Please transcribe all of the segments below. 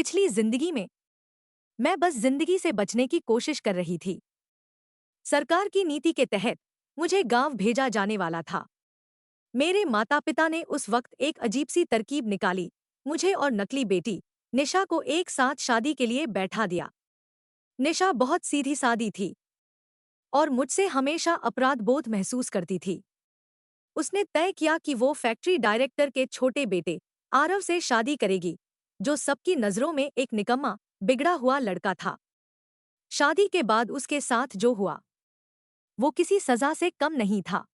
पिछली जिंदगी में मैं बस जिंदगी से बचने की कोशिश कर रही थी। सरकार की नीति के तहत मुझे गांव भेजा जाने वाला था। मेरे माता पिता ने उस वक्त एक अजीब सी तरकीब निकाली। मुझे और नकली बेटी निशा को एक साथ शादी के लिए बैठा दिया। निशा बहुत सीधी सादी थी और मुझसे हमेशा अपराध बोध महसूस करती थी। उसने तय किया कि वो फैक्ट्री डायरेक्टर के छोटे बेटे आरव से शादी करेगी, जो सबकी नजरों में एक निकम्मा बिगड़ा हुआ लड़का था। शादी के बाद उसके साथ जो हुआ वो किसी सजा से कम नहीं था।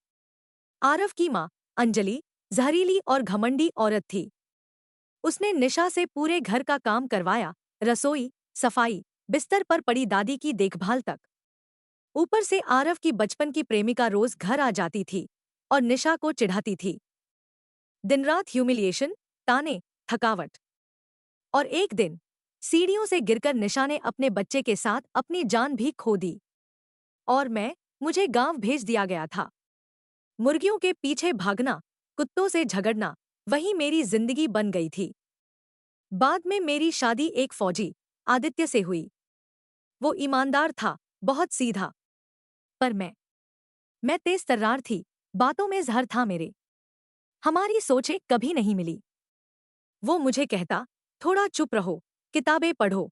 आरव की मां अंजलि जहरीली और घमंडी औरत थी। उसने निशा से पूरे घर का काम करवाया, रसोई, सफाई, बिस्तर पर पड़ी दादी की देखभाल तक। ऊपर से आरव की बचपन की प्रेमिका रोज घर आ जाती थी और निशा को चिढ़ाती थी। दिन रात ह्यूमिलिएशन, ताने, थकावट। और एक दिन सीढ़ियों से गिरकर निशा ने अपने बच्चे के साथ अपनी जान भी खो दी। और मुझे गांव भेज दिया गया था। मुर्गियों के पीछे भागना, कुत्तों से झगड़ना, वही मेरी जिंदगी बन गई थी। बाद में मेरी शादी एक फौजी आदित्य से हुई। वो ईमानदार था, बहुत सीधा। पर मैं तेज तर्रार थी, बातों में जहर था मेरे। हमारी सोचें कभी नहीं मिली। वो मुझे कहता, थोड़ा चुप रहो, किताबें पढ़ो।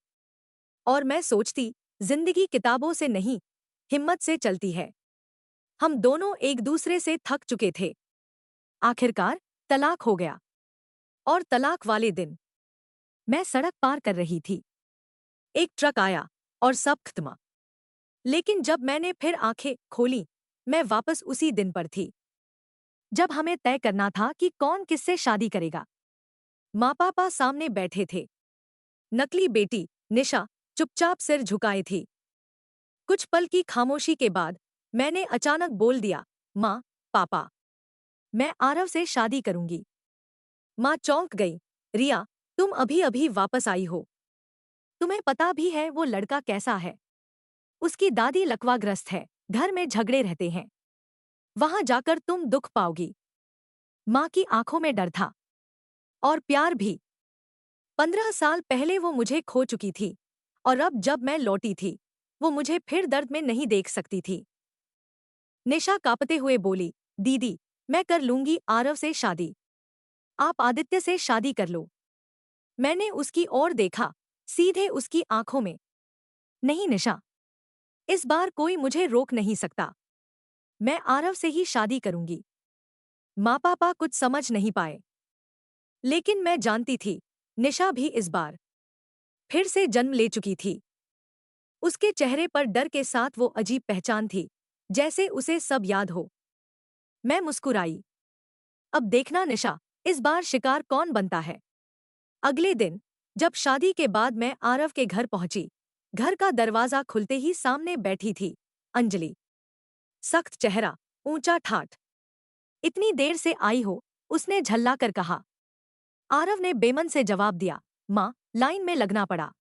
और मैं सोचती, जिंदगी किताबों से नहीं, हिम्मत से चलती है। हम दोनों एक दूसरे से थक चुके थे। आखिरकार तलाक हो गया। और तलाक वाले दिन मैं सड़क पार कर रही थी। एक ट्रक आया और सब खत्म। लेकिन जब मैंने फिर आंखें खोली, मैं वापस उसी दिन पर थी, जब हमें तय करना था कि कौन किससे शादी करेगा। माँ पापा सामने बैठे थे। नकली बेटी निशा चुपचाप सिर झुकाए थी। कुछ पल की खामोशी के बाद मैंने अचानक बोल दिया, माँ, पापा, मैं आरव से शादी करूंगी। माँ चौंक गई। रिया, तुम अभी अभी वापस आई हो। तुम्हें पता भी है वो लड़का कैसा है? उसकी दादी लकवाग्रस्त है, घर में झगड़े रहते हैं। वहां जाकर तुम दुख पाओगी। माँ की आंखों में डर था और प्यार भी। 15 साल पहले वो मुझे खो चुकी थी और अब जब मैं लौटी थी, वो मुझे फिर दर्द में नहीं देख सकती थी। निशा कांपते हुए बोली, दीदी, मैं कर लूंगी आरव से शादी। आप आदित्य से शादी कर लो। मैंने उसकी ओर देखा, सीधे उसकी आंखों में। नहीं निशा, इस बार कोई मुझे रोक नहीं सकता। मैं आरव से ही शादी करूंगी। माँ पापा कुछ समझ नहीं पाए। लेकिन मैं जानती थी, निशा भी इस बार फिर से जन्म ले चुकी थी। उसके चेहरे पर डर के साथ वो अजीब पहचान थी, जैसे उसे सब याद हो। मैं मुस्कुराई। अब देखना निशा, इस बार शिकार कौन बनता है। अगले दिन जब शादी के बाद मैं आरव के घर पहुंची, घर का दरवाजा खुलते ही सामने बैठी थी अंजलि। सख्त चेहरा, ऊंचा ठाठ। इतनी देर से आई हो? उसने झल्ला कर कहा। आरव ने बेमन से जवाब दिया, माँ, लाइन में लगना पड़ा।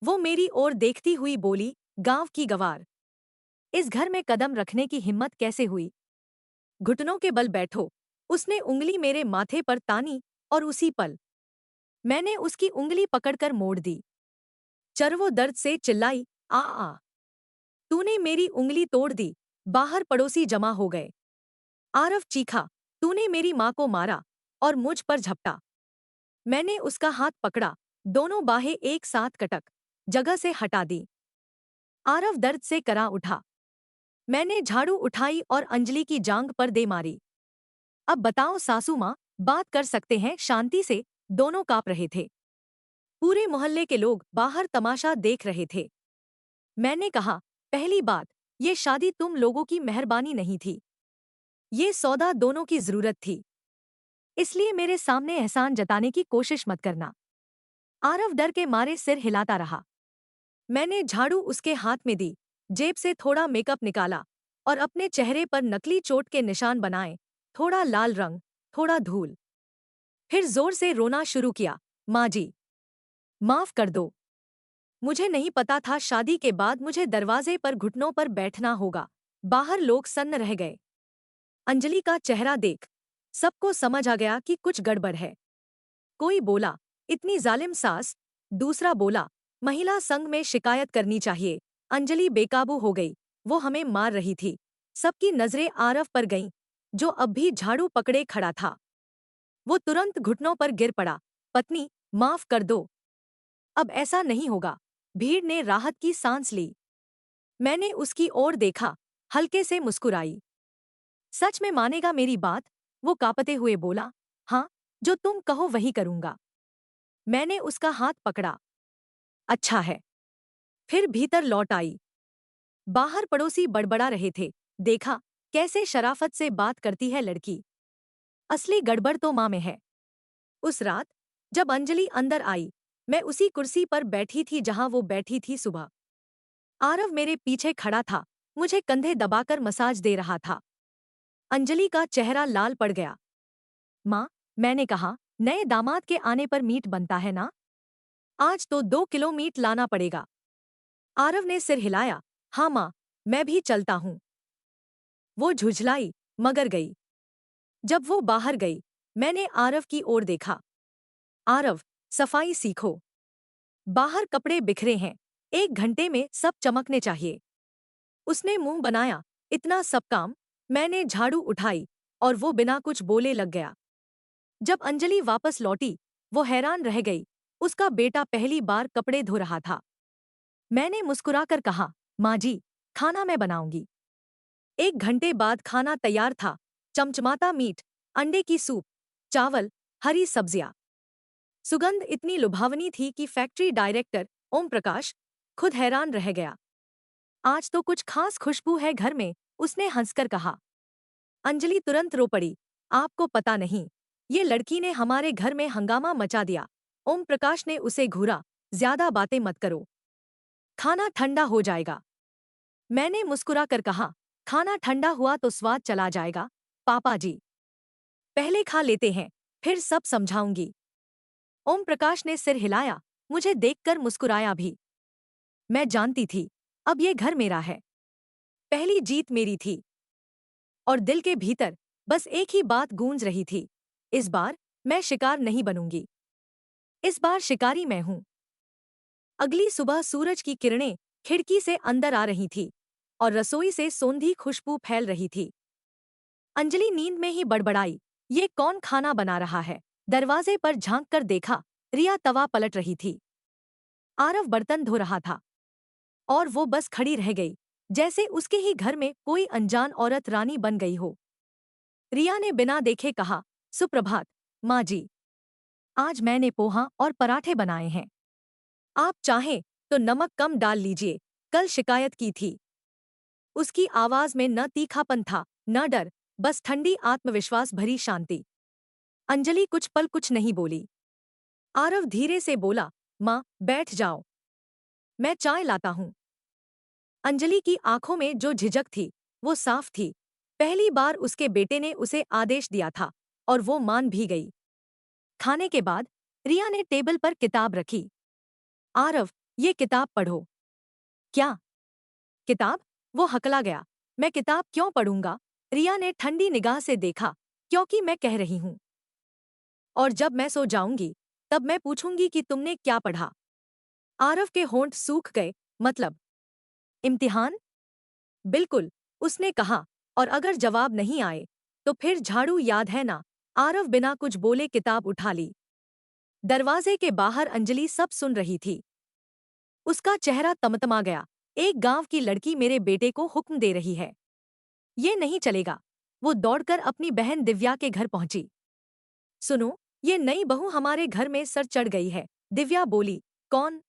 वो मेरी ओर देखती हुई बोली, गांव की गवार, इस घर में कदम रखने की हिम्मत कैसे हुई? घुटनों के बल बैठो। उसने उंगली मेरे माथे पर तानी और उसी पल मैंने उसकी उंगली पकड़कर मोड़ दी। चरवो दर्द से चिल्लाई, आ। तूने मेरी उंगली तोड़ दी। बाहर पड़ोसी जमा हो गए। आरव चीखा, तूने मेरी माँ को मारा। और मुझ पर झपटा। मैंने उसका हाथ पकड़ा, दोनों बाहें एक साथ कटक जगह से हटा दी। आरव दर्द से करा उठा। मैंने झाड़ू उठाई और अंजलि की जांघ पर दे मारी। अब बताओ सासू माँ, बात कर सकते हैं शांति से? दोनों कांप रहे थे। पूरे मोहल्ले के लोग बाहर तमाशा देख रहे थे। मैंने कहा, पहली बात, ये शादी तुम लोगों की मेहरबानी नहीं थी। ये सौदा दोनों की जरूरत थी। इसलिए मेरे सामने एहसान जताने की कोशिश मत करना। आरव डर के मारे सिर हिलाता रहा। मैंने झाड़ू उसके हाथ में दी, जेब से थोड़ा मेकअप निकाला और अपने चेहरे पर नकली चोट के निशान बनाए। थोड़ा लाल रंग, थोड़ा धूल। फिर जोर से रोना शुरू किया, माँ जी, माफ कर दो। मुझे नहीं पता था शादी के बाद मुझे दरवाजे पर घुटनों पर बैठना होगा। बाहर लोग सन्न रह गए। अंजलि का चेहरा देख सबको समझ आ गया कि कुछ गड़बड़ है। कोई बोला, इतनी जालिम सास, दूसरा बोला, महिला संघ में शिकायत करनी चाहिए। अंजलि बेकाबू हो गई, वो हमें मार रही थी। सबकी नजरें आरव पर गईं, जो अब भी झाड़ू पकड़े खड़ा था। वो तुरंत घुटनों पर गिर पड़ा। पत्नी, माफ कर दो, अब ऐसा नहीं होगा। भीड़ ने राहत की सांस ली। मैंने उसकी ओर देखा, हल्के से मुस्कुराई। सच में मानेगा मेरी बात? वो कांपते हुए बोला, हाँ, जो तुम कहो वही करूंगा। मैंने उसका हाथ पकड़ा। अच्छा है। फिर भीतर लौट आई। बाहर पड़ोसी बड़बड़ा रहे थे, देखा कैसे शराफत से बात करती है लड़की। असली गड़बड़ तो माँ में है। उस रात जब अंजलि अंदर आई, मैं उसी कुर्सी पर बैठी थी जहां वो बैठी थी सुबह। आरव मेरे पीछे खड़ा था, मुझे कंधे दबाकर मसाज दे रहा था। अंजलि का चेहरा लाल पड़ गया। माँ, मैंने कहा, नए दामाद के आने पर मीट बनता है ना? आज तो 2 किलो मीट लाना पड़ेगा। आरव ने सिर हिलाया। हाँ माँ, मैं भी चलता हूँ। वो झुझलाई, मगर गई। जब वो बाहर गई, मैंने आरव की ओर देखा। आरव, सफाई सीखो। बाहर कपड़े बिखरे हैं, 1 घंटे में सब चमकने चाहिए। उसने मुंह बनाया, इतना सब काम? मैंने झाड़ू उठाई और वो बिना कुछ बोले लग गया। जब अंजलि वापस लौटी, वो हैरान रह गई। उसका बेटा पहली बार कपड़े धो रहा था। मैंने मुस्कुराकर कहा, माँ जी, खाना मैं बनाऊंगी। 1 घंटे बाद खाना तैयार था। चमचमाता मीट, अंडे की सूप, चावल, हरी सब्जियां। सुगंध इतनी लुभावनी थी कि फैक्ट्री डायरेक्टर ओम प्रकाश खुद हैरान रह गया। आज तो कुछ खास खुशबू है घर में, उसने हंसकर कहा। अंजलि तुरंत रो पड़ी। आपको पता नहीं, ये लड़की ने हमारे घर में हंगामा मचा दिया। ओम प्रकाश ने उसे घूरा। ज्यादा बातें मत करो, खाना ठंडा हो जाएगा। मैंने मुस्कुराकर कहा, खाना ठंडा हुआ तो स्वाद चला जाएगा। पापा जी, पहले खा लेते हैं, फिर सब समझाऊंगी। ओम प्रकाश ने सिर हिलाया, मुझे देखकर मुस्कुराया भी। मैं जानती थी, अब ये घर मेरा है। पहली जीत मेरी थी। और दिल के भीतर बस एक ही बात गूंज रही थी, इस बार मैं शिकार नहीं बनूंगी। इस बार शिकारी मैं हूं। अगली सुबह सूरज की किरणें खिड़की से अंदर आ रही थी और रसोई से सोंधी खुशबू फैल रही थी। अंजलि नींद में ही बड़बड़ाई, ये कौन खाना बना रहा है? दरवाजे पर झांक कर देखा, रिया तवा पलट रही थी। आरव बर्तन धो रहा था और वो बस खड़ी रह गई, जैसे उसके ही घर में कोई अनजान औरत रानी बन गई हो। रिया ने बिना देखे कहा, सुप्रभात माँ जी, आज मैंने पोहा और पराठे बनाए हैं। आप चाहें तो नमक कम डाल लीजिए, कल शिकायत की थी। उसकी आवाज में न तीखापन था, न डर, बस ठंडी आत्मविश्वास भरी शांति। अंजलि कुछ पल कुछ नहीं बोली। आरव धीरे से बोला, माँ, बैठ जाओ, मैं चाय लाता हूँ। अंजलि की आंखों में जो झिझक थी, वो साफ थी। पहली बार उसके बेटे ने उसे आदेश दिया था और वो मान भी गई। खाने के बाद रिया ने टेबल पर किताब रखी। आरव, ये किताब पढ़ो। क्या किताब? वो हकला गया। मैं किताब क्यों पढ़ूंगा? रिया ने ठंडी निगाह से देखा, क्योंकि मैं कह रही हूं। और जब मैं सो जाऊंगी, तब मैं पूछूंगी कि तुमने क्या पढ़ा। आरव के होंठ सूख गए। मतलब? इम्तिहान? बिल्कुल, उसने कहा। और अगर जवाब नहीं आए, तो फिर झाड़ू, याद है ना? आरव बिना कुछ बोले किताब उठा ली। दरवाजे के बाहर अंजलि सब सुन रही थी। उसका चेहरा तमतमा गया। एक गांव की लड़की मेरे बेटे को हुक्म दे रही है, ये नहीं चलेगा। वो दौड़कर अपनी बहन दिव्या के घर पहुंची। सुनो, ये नई बहू हमारे घर में सर चढ़ गई है। दिव्या बोली। कौन?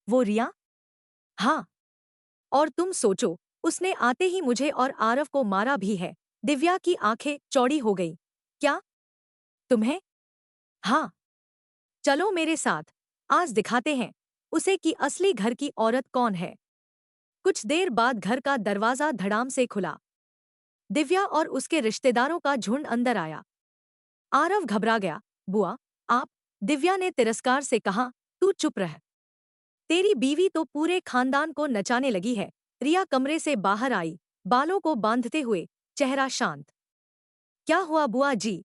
वो रिया? हाँ। और तुम सोचो, उसने आते ही मुझे और आरव को मारा भी है। दिव्या की आंखें चौड़ी हो गई। क्या? तुम्हें? हाँ। चलो मेरे साथ, आज दिखाते हैं उसे कि असली घर की औरत कौन है। कुछ देर बाद घर का दरवाजा धड़ाम से खुला। दिव्या और उसके रिश्तेदारों का झुंड अंदर आया। आरव घबरा गया। बुआ, आप? दिव्या ने तिरस्कार से कहा, तू चुप रह। तेरी बीवी तो पूरे खानदान को नचाने लगी है। रिया कमरे से बाहर आई, बालों को बांधते हुए, चेहरा शांत। क्या हुआ बुआ जी?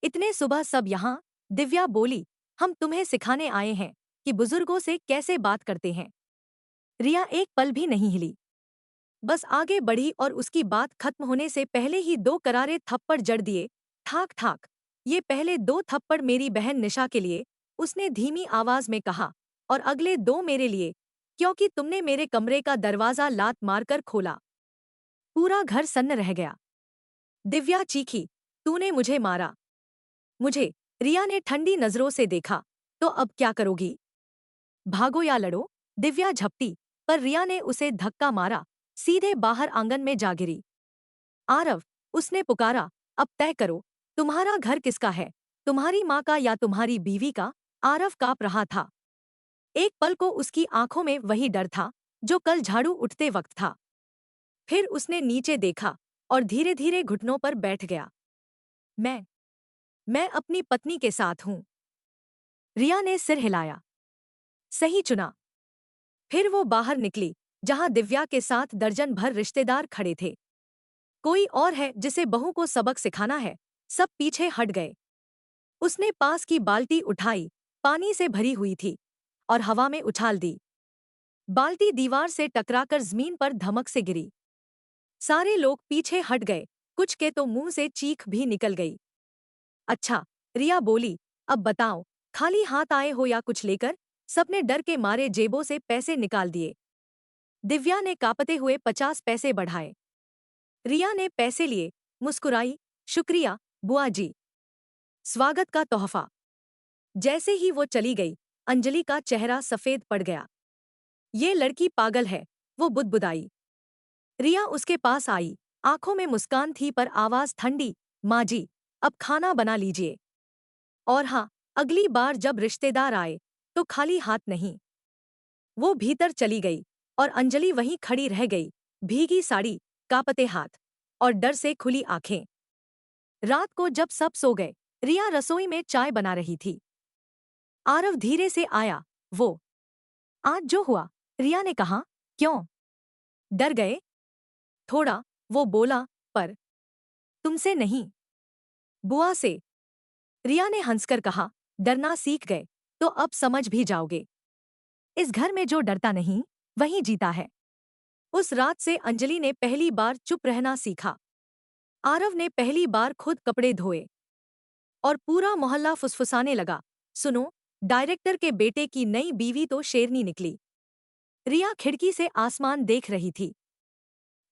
इतने सुबह सब यहाँ? दिव्या बोली, हम तुम्हें सिखाने आए हैं। कि बुजुर्गों से कैसे बात करते हैं। रिया एक पल भी नहीं हिली, बस आगे बढ़ी और उसकी बात खत्म होने से पहले ही दो करारे थप्पड़ जड़ दिए। ठाक ठाक। ये पहले दो थप्पड़ मेरी बहन निशा के लिए, उसने धीमी आवाज में कहा, और अगले दो मेरे लिए, क्योंकि तुमने मेरे कमरे का दरवाजा लात मारकर खोला। पूरा घर सन्न रह गया। दिव्या चीखी, तूने मुझे मारा। मुझे। रिया ने ठंडी नजरों से देखा। तो अब क्या करोगी? भागो या लड़ो? दिव्या झपटी, पर रिया ने उसे धक्का मारा, सीधे बाहर आंगन में जा गिरी। आरव, उसने पुकारा, अब तय करो, तुम्हारा घर किसका है, तुम्हारी माँ का या तुम्हारी बीवी का? आरव काँप रहा था। एक पल को उसकी आंखों में वही डर था जो कल झाड़ू उठते वक्त था। फिर उसने नीचे देखा और धीरे धीरे घुटनों पर बैठ गया। मैं मैं अपनी पत्नी के साथ हूं। रिया ने सिर हिलाया। सही चुना। फिर वो बाहर निकली, जहां दिव्या के साथ दर्जन भर रिश्तेदार खड़े थे। कोई और है जिसे बहू को सबक सिखाना है? सब पीछे हट गए। उसने पास की बाल्टी उठाई, पानी से भरी हुई थी, और हवा में उछाल दी। बाल्टी दीवार से टकराकर जमीन पर धमक से गिरी। सारे लोग पीछे हट गए, कुछ के तो मुंह से चीख भी निकल गई। अच्छा, रिया बोली, अब बताओ, खाली हाथ आए हो या कुछ लेकर? सबने डर के मारे जेबों से पैसे निकाल दिए। दिव्या ने कांपते हुए 50 पैसे बढ़ाए। रिया ने पैसे लिए, मुस्कुराई, शुक्रिया बुआ जी, स्वागत का तोहफा। जैसे ही वो चली गई, अंजलि का चेहरा सफेद पड़ गया। ये लड़की पागल है, वो बुदबुदाई। रिया उसके पास आई, आंखों में मुस्कान थी पर आवाज ठंडी, माँ जी, अब खाना बना लीजिए। और हाँ, अगली बार जब रिश्तेदार आए तो खाली हाथ नहीं। वो भीतर चली गई और अंजलि वहीं खड़ी रह गई, भीगी साड़ी, कांपते हाथ और डर से खुली आंखें। रात को जब सब सो गए, रिया रसोई में चाय बना रही थी। आरव धीरे से आया। वो, आज जो हुआ, रिया ने कहा। क्यों? डर गए? थोड़ा, वो बोला, पर तुमसे नहीं, बुआ से। रिया ने हंसकर कहा, डरना सीख गए तो अब समझ भी जाओगे। इस घर में जो डरता नहीं, वही जीता है। उस रात से अंजलि ने पहली बार चुप रहना सीखा। आरव ने पहली बार खुद कपड़े धोए और पूरा मोहल्ला फुसफुसाने लगा, सुनो, डायरेक्टर के बेटे की नई बीवी तो शेरनी निकली। रिया खिड़की से आसमान देख रही थी।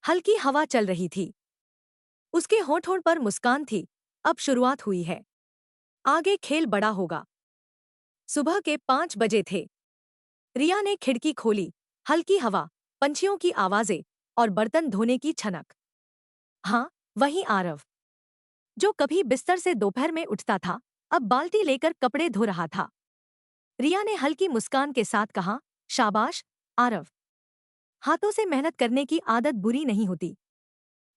हल्की हवा चल रही थी। उसके होठों पर मुस्कान थी। अब शुरुआत हुई है, आगे खेल बड़ा होगा। सुबह के 5 बजे थे। रिया ने खिड़की खोली, हल्की हवा, पंछियों की आवाजें और बर्तन धोने की छनक। हाँ, वही आरव, जो कभी बिस्तर से दोपहर में उठता था, अब बाल्टी लेकर कपड़े धो रहा था। रिया ने हल्की मुस्कान के साथ कहा, शाबाश, आरव, हाथों से मेहनत करने की आदत बुरी नहीं होती।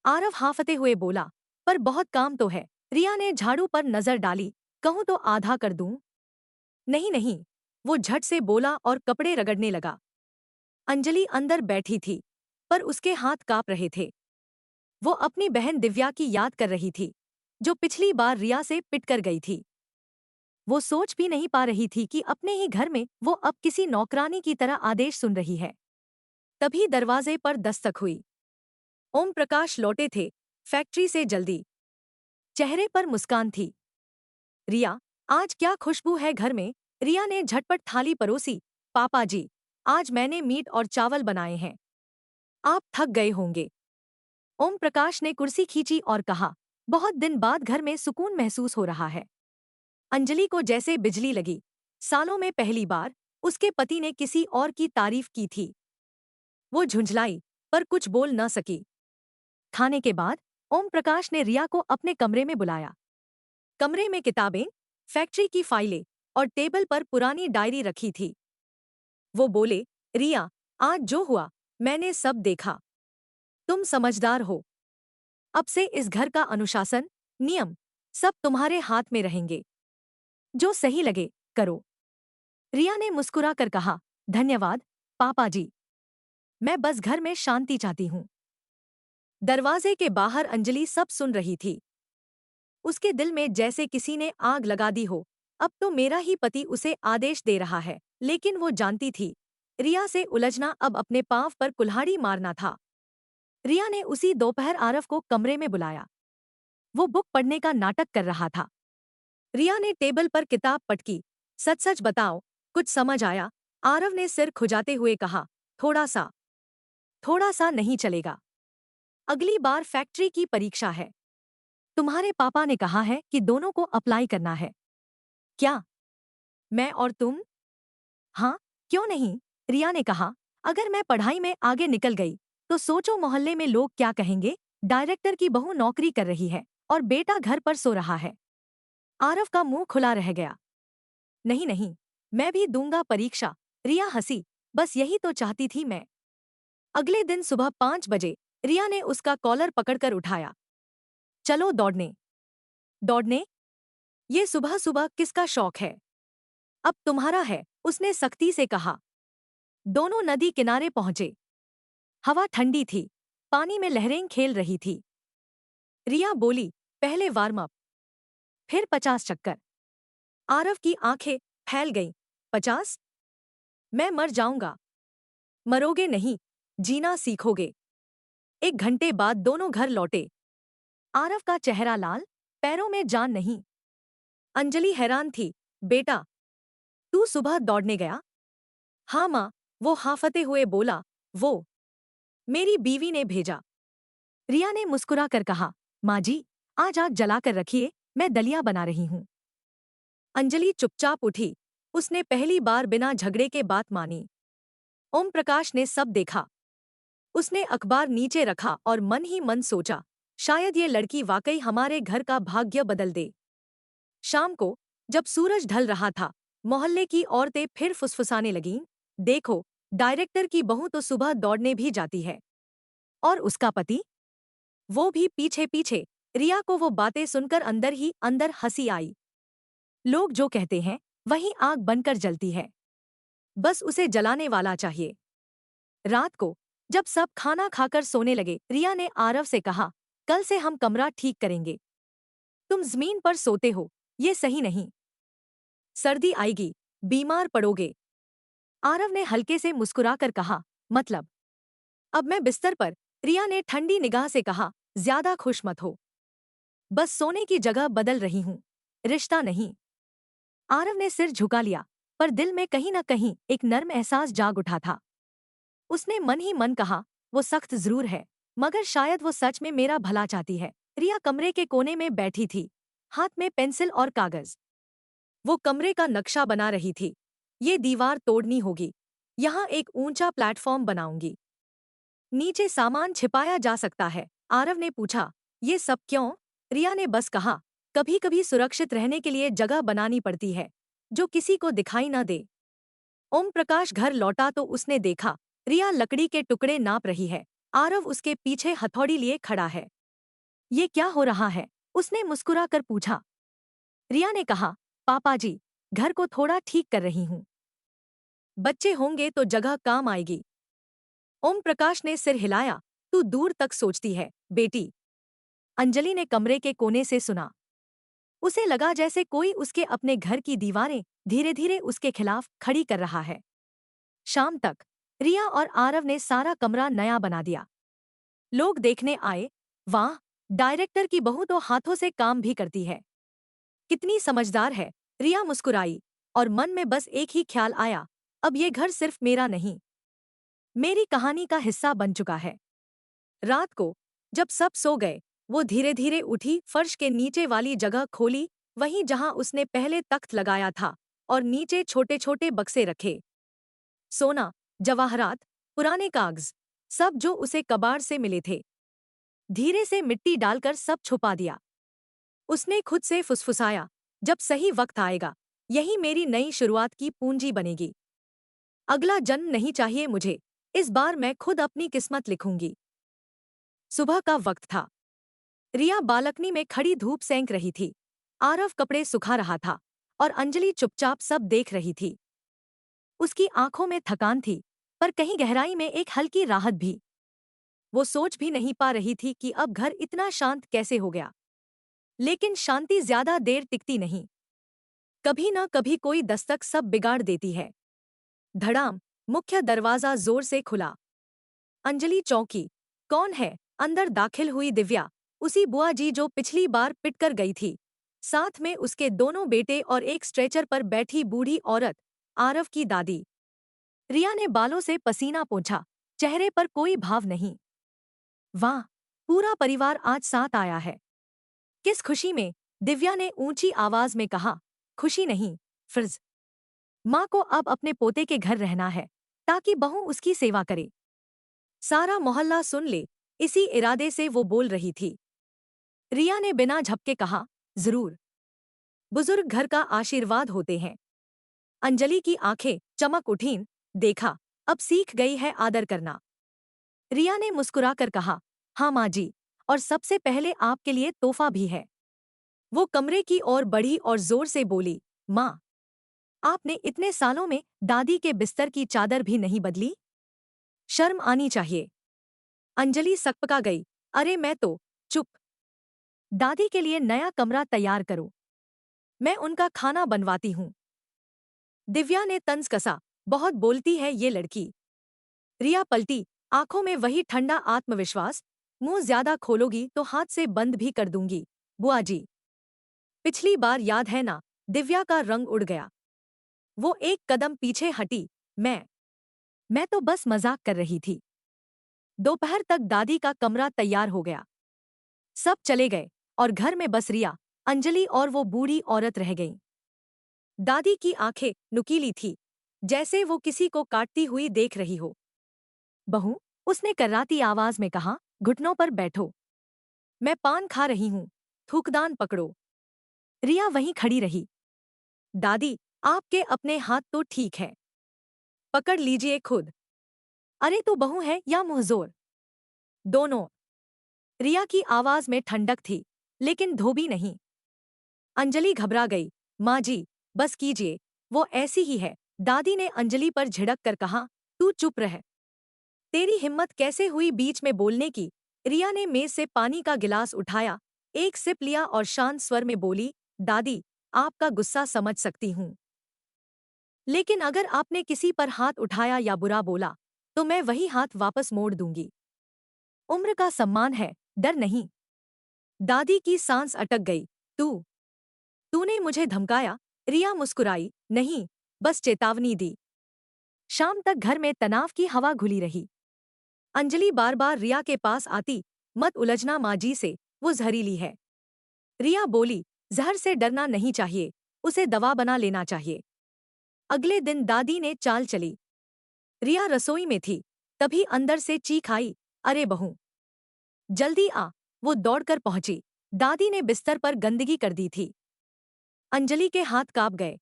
आरव हांफते हुए बोला, पर बहुत काम तो है। रिया ने झाड़ू पर नजर डाली, कहूं तो आधा कर दूं? नहीं नहीं, वो झट से बोला और कपड़े रगड़ने लगा। अंजलि अंदर बैठी थी, पर उसके हाथ कांप रहे थे। वो अपनी बहन दिव्या की याद कर रही थी, जो पिछली बार रिया से पिटकर गई थी। वो सोच भी नहीं पा रही थी कि अपने ही घर में वो अब किसी नौकरानी की तरह आदेश सुन रही है। तभी दरवाजे पर दस्तक हुई। ओम प्रकाश लौटे थे, फैक्ट्री से जल्दी। चेहरे पर मुस्कान थी। रिया, आज क्या खुशबू है घर में? रिया ने झटपट थाली परोसी। पापा जी, आज मैंने मीट और चावल बनाए हैं, आप थक गए होंगे। ओम प्रकाश ने कुर्सी खींची और कहा, बहुत दिन बाद घर में सुकून महसूस हो रहा है। अंजलि को जैसे बिजली लगी। सालों में पहली बार उसके पति ने किसी और की तारीफ की थी। वो झुंझलाई, पर कुछ बोल न सकी। खाने के बाद ओम प्रकाश ने रिया को अपने कमरे में बुलाया। कमरे में किताबें, फैक्ट्री की फाइलें और टेबल पर पुरानी डायरी रखी थी। वो बोले, रिया, आज जो हुआ, मैंने सब देखा। तुम समझदार हो। अब से इस घर का अनुशासन, नियम, सब तुम्हारे हाथ में रहेंगे। जो सही लगे, करो। रिया ने मुस्कुराकर कहा, धन्यवाद, पापा जी। मैं बस घर में शांति चाहती हूँ। दरवाजे के बाहर अंजलि सब सुन रही थी। उसके दिल में जैसे किसी ने आग लगा दी हो। अब तो मेरा ही पति उसे आदेश दे रहा है, लेकिन वो जानती थी रिया से उलझना अब अपने पांव पर कुल्हाड़ी मारना था। रिया ने उसी दोपहर आरव को कमरे में बुलाया। वो बुक पढ़ने का नाटक कर रहा था। रिया ने टेबल पर किताब पटकी। सच सच बताओ, कुछ समझ आया? आरव ने सिर खुजाते हुए कहा। थोड़ा सा नहीं चलेगा। अगली बार फैक्ट्री की परीक्षा है। तुम्हारे पापा ने कहा है कि दोनों को अप्लाई करना है। क्या? मैं और तुम? हाँ, क्यों नहीं? रिया ने कहा। अगर मैं पढ़ाई में आगे निकल गई तो सोचो मोहल्ले में लोग क्या कहेंगे। डायरेक्टर की बहू नौकरी कर रही है और बेटा घर पर सो रहा है। आरव का मुंह खुला रह गया। नहीं नहीं, मैं भी दूंगा परीक्षा। रिया हंसी। बस यही तो चाहती थी मैं। अगले दिन सुबह 5 बजे रिया ने उसका कॉलर पकड़कर उठाया। चलो दौड़ने। दौड़ने? ये सुबह सुबह किसका शौक है? अब तुम्हारा है, उसने सख्ती से कहा। दोनों नदी किनारे पहुंचे। हवा ठंडी थी। पानी में लहरें खेल रही थी। रिया बोली, पहले वार्म अप, फिर 50 चक्कर। आरव की आंखें फैल गईं। 50? मैं मर जाऊंगा। मरोगे नहीं, जीना सीखोगे। 1 घंटे बाद दोनों घर लौटे। आरव का चेहरा लाल, पैरों में जान नहीं। अंजलि हैरान थी। बेटा, तू सुबह दौड़ने गया? हाँ माँ, वो हाफते हुए बोला। वो मेरी बीवी ने भेजा। रिया ने मुस्कुरा कर कहा। माँ जी, आज आग जलाकर रखिए, मैं दलिया बना रही हूँ। अंजलि चुपचाप उठी। उसने पहली बार बिना झगड़े के बात मानी। ओम प्रकाश ने सब देखा। उसने अखबार नीचे रखा और मन ही मन सोचा, शायद ये लड़की वाकई हमारे घर का भाग्य बदल दे। शाम को जब सूरज ढल रहा था, मोहल्ले की औरतें फिर फुसफुसाने लगीं। देखो, डायरेक्टर की बहू तो सुबह दौड़ने भी जाती है। और उसका पति? वो भी पीछे पीछे। रिया को वो बातें सुनकर अंदर ही अंदर हंसी आई। लोग जो कहते हैं वही आग बनकर जलती है। बस उसे जलाने वाला चाहिए। रात को जब सब खाना खाकर सोने लगे, रिया ने आरव से कहा, कल से हम कमरा ठीक करेंगे। तुम जमीन पर सोते हो, ये सही नहीं। सर्दी आएगी, बीमार पड़ोगे। आरव ने हल्के से मुस्कुराकर कहा, मतलब? अब मैं बिस्तर पर। रिया ने ठंडी निगाह से कहा, ज्यादा खुश मत हो। बस सोने की जगह बदल रही हूं, रिश्ता नहीं। आरव ने सिर झुका लिया, पर दिल में कहीं न कहीं एक नर्म एहसास जाग उठा था। उसने मन ही मन कहा, वो सख्त जरूर है, मगर शायद वो सच में मेरा भला चाहती है। रिया कमरे के कोने में बैठी थी, हाथ में पेंसिल और कागज। वो कमरे का नक्शा बना रही थी। ये दीवार तोड़नी होगी। यहाँ एक ऊंचा प्लेटफॉर्म बनाऊंगी। नीचे सामान छिपाया जा सकता है। आरव ने पूछा, ये सब क्यों? रिया ने बस कहा, कभी कभी सुरक्षित रहने के लिए जगह बनानी पड़ती है जो किसी को दिखाई न दे। ओम प्रकाश घर लौटा तो उसने देखा रिया लकड़ी के टुकड़े नाप रही है। आरव उसके पीछे हथौड़ी लिए खड़ा है। ये क्या हो रहा है? उसने मुस्कुरा कर पूछा। रिया ने कहा, पापा जी, घर को थोड़ा ठीक कर रही हूँ। बच्चे होंगे तो जगह काम आएगी। ओम प्रकाश ने सिर हिलाया। तू दूर तक सोचती है, बेटी। अंजलि ने कमरे के कोने से सुना। उसे लगा जैसे कोई उसके अपने घर की दीवारें धीरे धीरे उसके खिलाफ खड़ी कर रहा है। शाम तक रिया और आरव ने सारा कमरा नया बना दिया। लोग देखने आए। वाह, डायरेक्टर की बहू तो हाथों से काम भी करती है। कितनी समझदार है। रिया मुस्कुराई और मन में बस एक ही ख्याल आया, अब ये घर सिर्फ मेरा नहीं, मेरी कहानी का हिस्सा बन चुका है। रात को जब सब सो गए, वो धीरे धीरे उठी, फर्श के नीचे वाली जगह खोली, वहीं जहां उसने पहले तख्त लगाया था, और नीचे छोटे छोटे बक्से रखे। सोना, जवाहरात, पुराने कागज, सब जो उसे कबाड़ से मिले थे। धीरे से मिट्टी डालकर सब छुपा दिया। उसने खुद से फुसफुसाया, जब सही वक्त आएगा, यही मेरी नई शुरुआत की पूंजी बनेगी। अगला जन्म नहीं चाहिए मुझे, इस बार मैं खुद अपनी किस्मत लिखूंगी। सुबह का वक्त था। रिया बालकनी में खड़ी धूप सेंक रही थी। आरव कपड़े सुखा रहा था और अंजलि चुपचाप सब देख रही थी। उसकी आंखों में थकान थी, पर कहीं गहराई में एक हल्की राहत भी। वो सोच भी नहीं पा रही थी कि अब घर इतना शांत कैसे हो गया। लेकिन शांति ज्यादा देर टिकती नहीं। कभी न कभी कोई दस्तक सब बिगाड़ देती है। धड़ाम, मुख्य दरवाजा जोर से खुला। अंजलि चौंकी। कौन है? अंदर दाखिल हुई दिव्या, उसी बुआ जी जो पिछली बार पिटकर गई थी। साथ में उसके दोनों बेटे और एक स्ट्रेचर पर बैठी बूढ़ी औरत, आरव की दादी। रिया ने बालों से पसीना पोंछा, चेहरे पर कोई भाव नहीं। वाह, पूरा परिवार आज साथ आया है। किस खुशी में? दिव्या ने ऊंची आवाज में कहा। खुशी नहीं, फ्रिज। माँ को अब अपने पोते के घर रहना है, ताकि बहू उसकी सेवा करे। सारा मोहल्ला सुन ले, इसी इरादे से वो बोल रही थी। रिया ने बिना झपके कहा, जरूर। बुजुर्ग घर का आशीर्वाद होते हैं। अंजलि की आंखें चमक उठीं। देखा, अब सीख गई है आदर करना। रिया ने मुस्कुराकर कहा, हाँ माँ जी, और सबसे पहले आपके लिए तोहफा भी है। वो कमरे की ओर बढ़ी और जोर से बोली, माँ, आपने इतने सालों में दादी के बिस्तर की चादर भी नहीं बदली? शर्म आनी चाहिए। अंजलि सकपका गई। अरे मैं तो। चुप। दादी के लिए नया कमरा तैयार करो, मैं उनका खाना बनवाती हूँ। दिव्या ने तंज कसा। बहुत बोलती है ये लड़की। रिया पलटी, आंखों में वही ठंडा आत्मविश्वास। मुंह ज्यादा खोलोगी तो हाथ से बंद भी कर दूंगी। बुआ जी, पिछली बार याद है ना? दिव्या का रंग उड़ गया। वो एक कदम पीछे हटी। मैं तो बस मजाक कर रही थी। दोपहर तक दादी का कमरा तैयार हो गया। सब चले गए और घर में बस रिया, अंजलि और वो बूढ़ी औरत रह गईं। दादी की आंखें नुकीली थी, जैसे वो किसी को काटती हुई देख रही हो। बहू, उसने कर्राती आवाज में कहा, घुटनों पर बैठो। मैं पान खा रही हूँ, थूकदान पकड़ो। रिया वहीं खड़ी रही। दादी, आपके अपने हाथ तो ठीक है, पकड़ लीजिए खुद। अरे तो बहू है या मुंहजोर? दोनों। रिया की आवाज में ठंडक थी, लेकिन धोबी नहीं। अंजलि घबरा गई। माँ जी, बस कीजिए, वो ऐसी ही है। दादी ने अंजलि पर झिड़क कर कहा, तू चुप रह। तेरी हिम्मत कैसे हुई बीच में बोलने की? रिया ने मेज से पानी का गिलास उठाया, एक सिप लिया और शांत स्वर में बोली, दादी, आपका गुस्सा समझ सकती हूँ, लेकिन अगर आपने किसी पर हाथ उठाया या बुरा बोला, तो मैं वही हाथ वापस मोड़ दूंगी। उम्र का सम्मान है, डर नहीं। दादी की सांस अटक गई। तूने मुझे धमकाया? रिया मुस्कुराई। नहीं, बस चेतावनी दी। शाम तक घर में तनाव की हवा घुली रही। अंजलि बार बार रिया के पास आती, मत उलझना माँ जी से, वो जहरीली है। रिया बोली, जहर से डरना नहीं चाहिए, उसे दवा बना लेना चाहिए। अगले दिन दादी ने चाल चली। रिया रसोई में थी, तभी अंदर से चीख आई, अरे बहू, जल्दी आ। वो दौड़कर पहुंची। दादी ने बिस्तर पर गंदगी कर दी थी। अंजलि के हाथ कांप गए।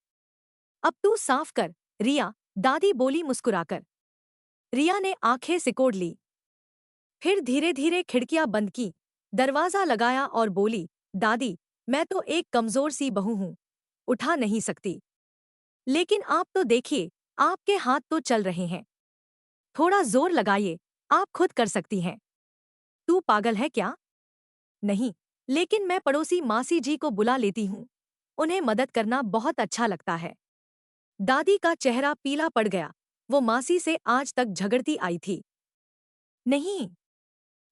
अब तू साफ कर, रिया, दादी बोली मुस्कुराकर। रिया ने आंखें सिकोड़ ली। फिर धीरे धीरे खिड़कियां बंद की, दरवाजा लगाया और बोली, दादी, मैं तो एक कमजोर सी बहू हूं, उठा नहीं सकती। लेकिन आप तो देखिए, आपके हाथ तो चल रहे हैं। थोड़ा जोर लगाइए, आप खुद कर सकती हैं। तू पागल है क्या? नहीं, लेकिन मैं पड़ोसी मासी जी को बुला लेती हूँ, उन्हें मदद करना बहुत अच्छा लगता है। दादी का चेहरा पीला पड़ गया। वो मासी से आज तक झगड़ती आई थी। नहीं,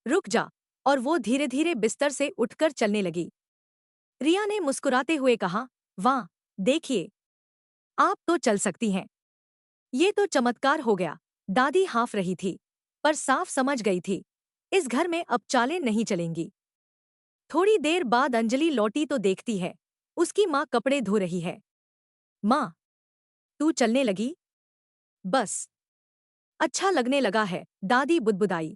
रुक जा। और वो धीरे धीरे बिस्तर से उठकर चलने लगी। रिया ने मुस्कुराते हुए कहा, वाह, देखिए, आप तो चल सकती हैं। ये तो चमत्कार हो गया। दादी हाफ रही थी, पर साफ समझ गई थी, इस घर में अब चालें नहीं चलेंगी। थोड़ी देर बाद अंजलि लौटी तो देखती है, उसकी माँ कपड़े धो रही है। माँ, तू चलने लगी? बस, अच्छा लगने लगा है, दादी बुदबुदाई।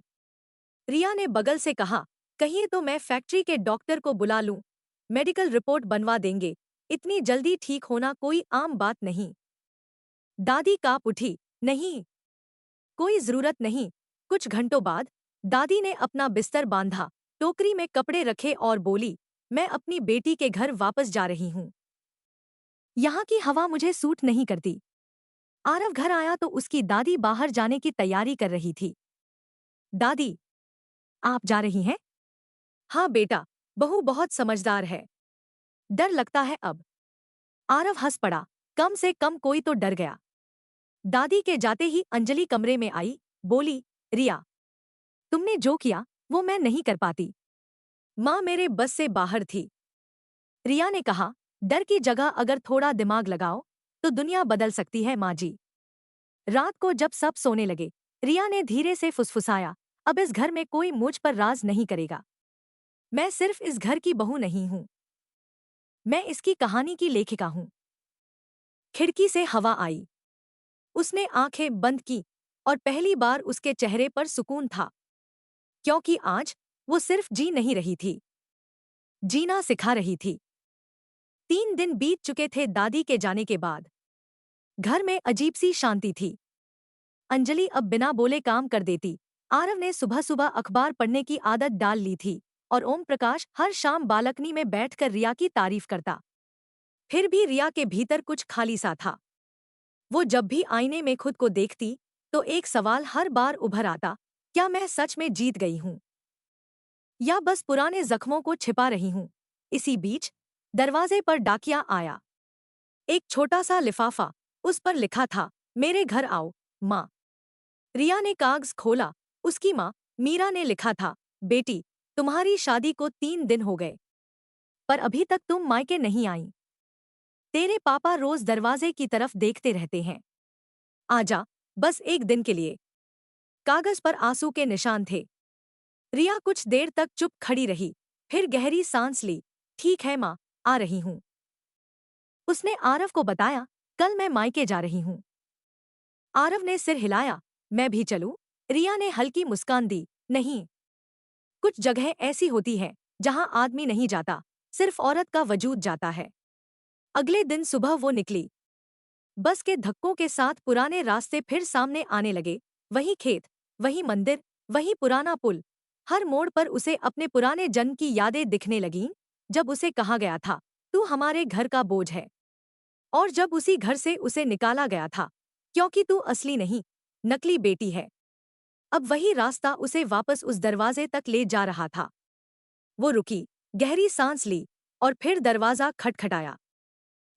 रिया ने बगल से कहा, कहिए तो मैं फैक्ट्री के डॉक्टर को बुला लूं, मेडिकल रिपोर्ट बनवा देंगे, इतनी जल्दी ठीक होना कोई आम बात नहीं। दादी कांप उठी, नहीं, कोई जरूरत नहीं। कुछ घंटों बाद दादी ने अपना बिस्तर बांधा, टोकरी में कपड़े रखे और बोली, मैं अपनी बेटी के घर वापस जा रही हूँ। यहाँ की हवा मुझे सूट नहीं करती। आरव घर आया तो उसकी दादी बाहर जाने की तैयारी कर रही थी। दादी, आप जा रही हैं? हाँ बेटा, बहू बहुत समझदार है। डर लगता है अब। आरव हंस पड़ा। कम से कम कोई तो डर गया। दादी के जाते ही अंजलि कमरे में आई, बोली, रिया, तुमने जो किया वो मैं नहीं कर पाती। माँ मेरे बस से बाहर थी। रिया ने कहा, डर की जगह अगर थोड़ा दिमाग लगाओ तो दुनिया बदल सकती है माँ जी। रात को जब सब सोने लगे, रिया ने धीरे से फुसफुसाया, अब इस घर में कोई मुझ पर राज नहीं करेगा। मैं सिर्फ इस घर की बहू नहीं हूं, मैं इसकी कहानी की लेखिका हूं। खिड़की से हवा आई। उसने आंखें बंद की और पहली बार उसके चेहरे पर सुकून था, क्योंकि आज वो सिर्फ जी नहीं रही थी, जीना सिखा रही थी। 3 दिन बीत चुके थे दादी के जाने के बाद। घर में अजीब सी शांति थी। अंजलि अब बिना बोले काम कर देती। आरव ने सुबह सुबह अखबार पढ़ने की आदत डाल ली थी और ओम प्रकाश हर शाम बालकनी में बैठकर रिया की तारीफ करता। फिर भी रिया के भीतर कुछ खाली सा था। वो जब भी आईने में खुद को देखती तो एक सवाल हर बार उभर आता, क्या मैं सच में जीत गई हूं या बस पुराने जख्मों को छिपा रही हूं। इसी बीच दरवाजे पर डाकिया आया। एक छोटा सा लिफाफा, उस पर लिखा था, मेरे घर आओ माँ। रिया ने कागज खोला। उसकी माँ मीरा ने लिखा था, बेटी, तुम्हारी शादी को 3 दिन हो गए, पर अभी तक तुम मायके नहीं आई। तेरे पापा रोज दरवाजे की तरफ देखते रहते हैं। आजा, बस एक दिन के लिए। कागज पर आंसू के निशान थे। रिया कुछ देर तक चुप खड़ी रही, फिर गहरी सांस ली। ठीक है माँ, आ रही हूँ। उसने आरव को बताया, कल मैं मायके जा रही हूँ। आरव ने सिर हिलाया, मैं भी चलूं? रिया ने हल्की मुस्कान दी, नहीं। कुछ जगह ऐसी होती है जहां आदमी नहीं जाता, सिर्फ औरत का वजूद जाता है। अगले दिन सुबह वो निकली। बस के धक्कों के साथ पुराने रास्ते फिर सामने आने लगे। वही खेत, वही मंदिर, वही पुराना पुल। हर मोड़ पर उसे अपने पुराने जन्म की यादें दिखने लगीं, जब उसे कहा गया था, तू हमारे घर का बोझ है। और जब उसी घर से उसे निकाला गया था, क्योंकि तू असली नहीं, नकली बेटी है। अब वही रास्ता उसे वापस उस दरवाजे तक ले जा रहा था। वो रुकी, गहरी सांस ली और फिर दरवाजा खटखटाया।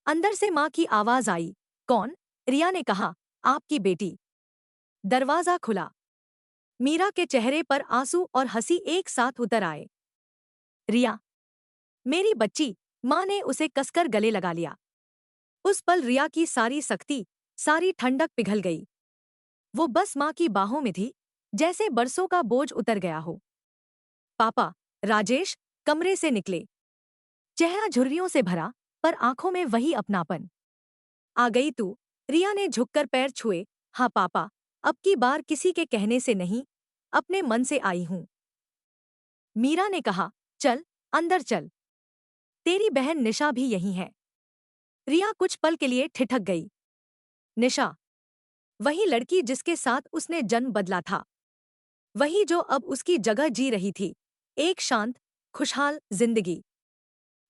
अंदर से माँ की आवाज आई, कौन? रिया ने कहा, आपकी बेटी। दरवाजा खुला। मीरा के चेहरे पर आंसू और हंसी एक साथ उतर आए। रिया, मेरी बच्ची। माँ ने उसे कसकर गले लगा लिया। उस पल रिया की सारी सख्ती, सारी ठंडक पिघल गई। वो बस माँ की बाहों में थी, जैसे बरसों का बोझ उतर गया हो। पापा, राजेश कमरे से निकले। चेहरा झुर्रियों से भरा, पर आंखों में वही अपनापन। आ गई तू? रिया ने झुककर पैर छुए। हाँ पापा, अब की बार किसी के कहने से नहीं, अपने मन से आई हूं। मीरा ने कहा, चल, अंदर चल। तेरी बहन निशा भी यही है। रिया कुछ पल के लिए ठिठक गई। निशा? वही लड़की जिसके साथ उसने जन्म बदला था, वही जो अब उसकी जगह जी रही थी, एक शांत, खुशहाल जिंदगी।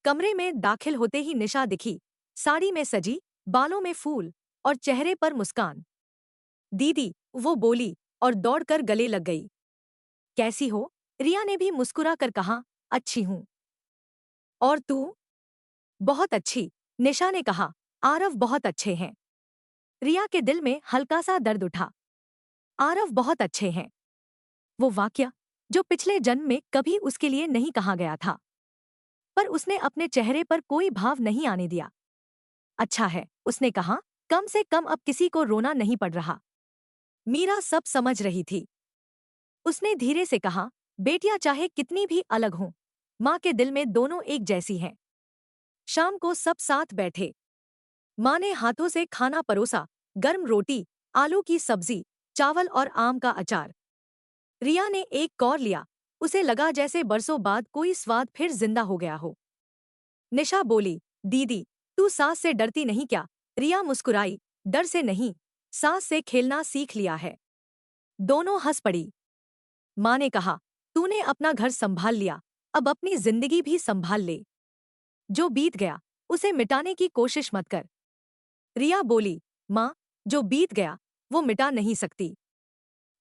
कमरे में दाखिल होते ही निशा दिखी, साड़ी में सजी, बालों में फूल और चेहरे पर मुस्कान। दीदी, वो बोली और दौड़कर गले लग गई। कैसी हो? रिया ने भी मुस्कुरा कर कहा, अच्छी हूं। और तू? बहुत अच्छी, निशा ने कहा। आरव बहुत अच्छे हैं। रिया के दिल में हल्का सा दर्द उठा। आरव बहुत अच्छे हैं। वो वाक्य जो पिछले जन्म में कभी उसके लिए नहीं कहा गया था, पर उसने अपने चेहरे पर कोई भाव नहीं आने दिया। अच्छा है, उसने कहा, कम से कम अब किसी को रोना नहीं पड़ रहा। मीरा सब समझ रही थी। उसने धीरे से कहा, बेटियां चाहे कितनी भी अलग हों, माँ के दिल में दोनों एक जैसी हैं। शाम को सब साथ बैठे। माँ ने हाथों से खाना परोसा, गर्म रोटी, आलू की सब्जी, चावल और आम का अचार। रिया ने एक कौर लिया। उसे लगा जैसे बरसों बाद कोई स्वाद फिर जिंदा हो गया हो। निशा बोली, दीदी, तू सास से डरती नहीं क्या? रिया मुस्कुराई, डर से नहीं, सास से खेलना सीख लिया है। दोनों हंस पड़ी। माँ ने कहा, तूने अपना घर संभाल लिया, अब अपनी जिंदगी भी संभाल ले। जो बीत गया उसे मिटाने की कोशिश मत कर। रिया बोली, माँ, जो बीत गया वो मिटा नहीं सकती,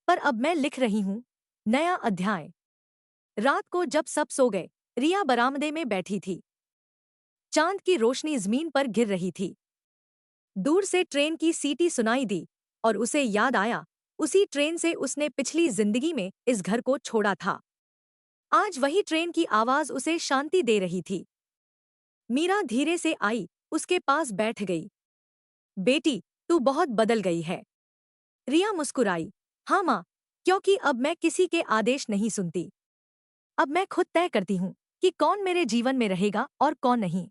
पर अब मैं लिख रही हूँ नया अध्याय। रात को जब सब सो गए, रिया बरामदे में बैठी थी। चांद की रोशनी जमीन पर गिर रही थी। दूर से ट्रेन की सीटी सुनाई दी और उसे याद आया, उसी ट्रेन से उसने पिछली जिंदगी में इस घर को छोड़ा था। आज वही ट्रेन की आवाज उसे शांति दे रही थी। मीरा धीरे से आई, उसके पास बैठ गई। बेटी, तू बहुत बदल गई है। रिया मुस्कुराई। हाँ माँ, क्योंकि अब मैं किसी के आदेश नहीं सुनती। अब मैं खुद तय करती हूँ कि कौन मेरे जीवन में रहेगा और कौन नहीं।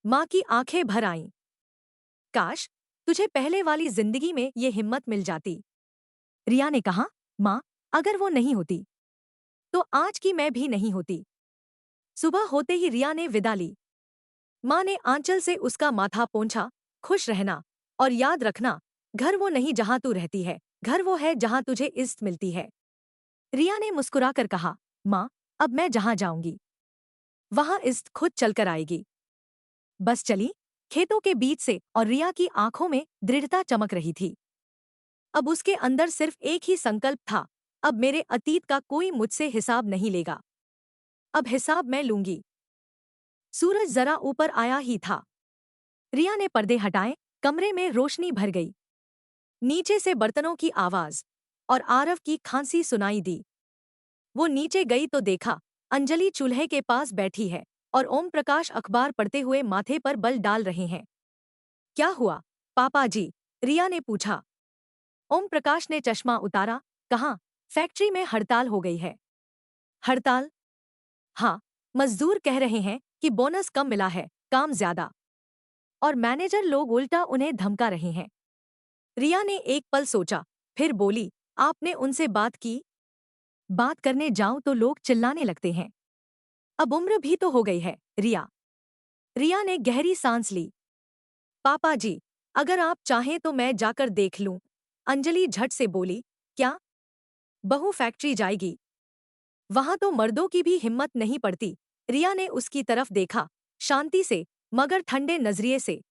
माँ की आंखें भर आईं। काश तुझे पहले वाली जिंदगी में ये हिम्मत मिल जाती। रिया ने कहा, माँ, अगर वो नहीं होती तो आज की मैं भी नहीं होती। सुबह होते ही रिया ने विदा ली। माँ ने आंचल से उसका माथा पोंछा। खुश रहना और याद रखना, घर वो नहीं जहां तू रहती है, घर वो है जहां तुझे इज्जत मिलती है। रिया ने मुस्कुराकर कहा, माँ, अब मैं जहां जाऊंगी वहां इज्जत खुद चलकर आएगी। बस चली खेतों के बीच से और रिया की आंखों में दृढ़ता चमक रही थी। अब उसके अंदर सिर्फ एक ही संकल्प था, अब मेरे अतीत का कोई मुझसे हिसाब नहीं लेगा। अब हिसाब मैं लूंगी। सूरज जरा ऊपर आया ही था। रिया ने पर्दे हटाए, कमरे में रोशनी भर गई। नीचे से बर्तनों की आवाज और आरव की खांसी सुनाई दी। वो नीचे गई तो देखा, अंजलि चूल्हे के पास बैठी है और ओम प्रकाश अखबार पढ़ते हुए माथे पर बल डाल रहे हैं। क्या हुआ पापा जी? रिया ने पूछा। ओम प्रकाश ने चश्मा उतारा, कहा, फैक्ट्री में हड़ताल हो गई है। हड़ताल? हाँ, मजदूर कह रहे हैं कि बोनस कम मिला है, काम ज्यादा, और मैनेजर लोग उल्टा उन्हें धमका रहे हैं। रिया ने एक पल सोचा, फिर बोली, आपने उनसे बात की? बात करने जाऊं तो लोग चिल्लाने लगते हैं। अब उम्र भी तो हो गई है, रिया। रिया ने गहरी सांस ली। पापा जी, अगर आप चाहें तो मैं जाकर देख लूं। अंजलि झट से बोली, क्या? बहू फैक्ट्री जाएगी? वहां तो मर्दों की भी हिम्मत नहीं पड़ती। रिया ने उसकी तरफ देखा, शांति से मगर ठंडे नजरिए से।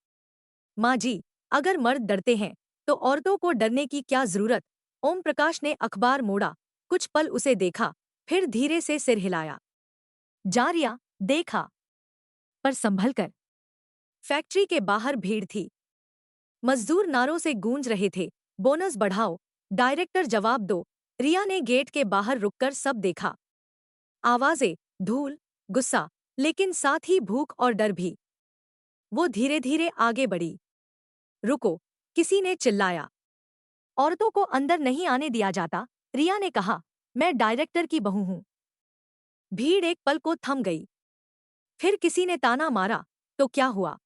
माँ जी, अगर मर्द डरते हैं तो औरतों को डरने की क्या जरूरत? ओम प्रकाश ने अखबार मोड़ा, कुछ पल उसे देखा, फिर धीरे से सिर हिलाया। जा रिया, देखा, पर संभल कर। फैक्ट्री के बाहर भीड़ थी। मजदूर नारों से गूंज रहे थे, बोनस बढ़ाओ, डायरेक्टर जवाब दो। रिया ने गेट के बाहर रुककर सब देखा। आवाजें, धूल, गुस्सा, लेकिन साथ ही भूख और डर भी। वो धीरे धीरे आगे बढ़ी। रुको, किसी ने चिल्लाया। औरतों को अंदर नहीं आने दिया जाता, रिया ने कहा, मैं डायरेक्टर की बहू हूं। भीड़ एक पल को थम गई। फिर किसी ने ताना मारा, तो क्या हुआ?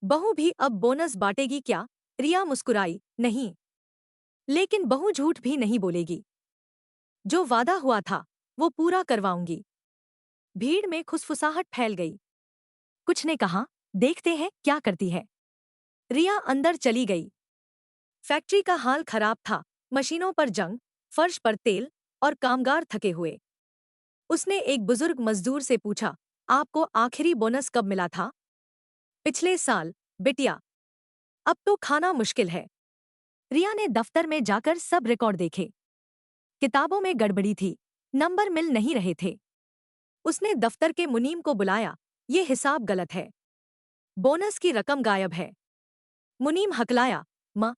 बहू भी अब बोनस बांटेगी क्या? रिया मुस्कुराई, नहीं, लेकिन बहू झूठ भी नहीं बोलेगी। जो वादा हुआ था वो पूरा करवाऊंगी। भीड़ में खुसफुसाहट फैल गई। कुछ ने कहा, देखते हैं क्या करती है। रिया अंदर चली गई। फैक्ट्री का हाल खराब था, मशीनों पर जंग, फर्श पर तेल और कामगार थके हुए। उसने एक बुजुर्ग मजदूर से पूछा, आपको आखिरी बोनस कब मिला था? पिछले साल, बिटिया। अब तो खाना मुश्किल है। रिया ने दफ्तर में जाकर सब रिकॉर्ड देखे। किताबों में गड़बड़ी थी, नंबर मिल नहीं रहे थे। उसने दफ्तर के मुनीम को बुलाया, ये हिसाब गलत है, बोनस की रकम गायब है। मुनीम हकलाया, माँ,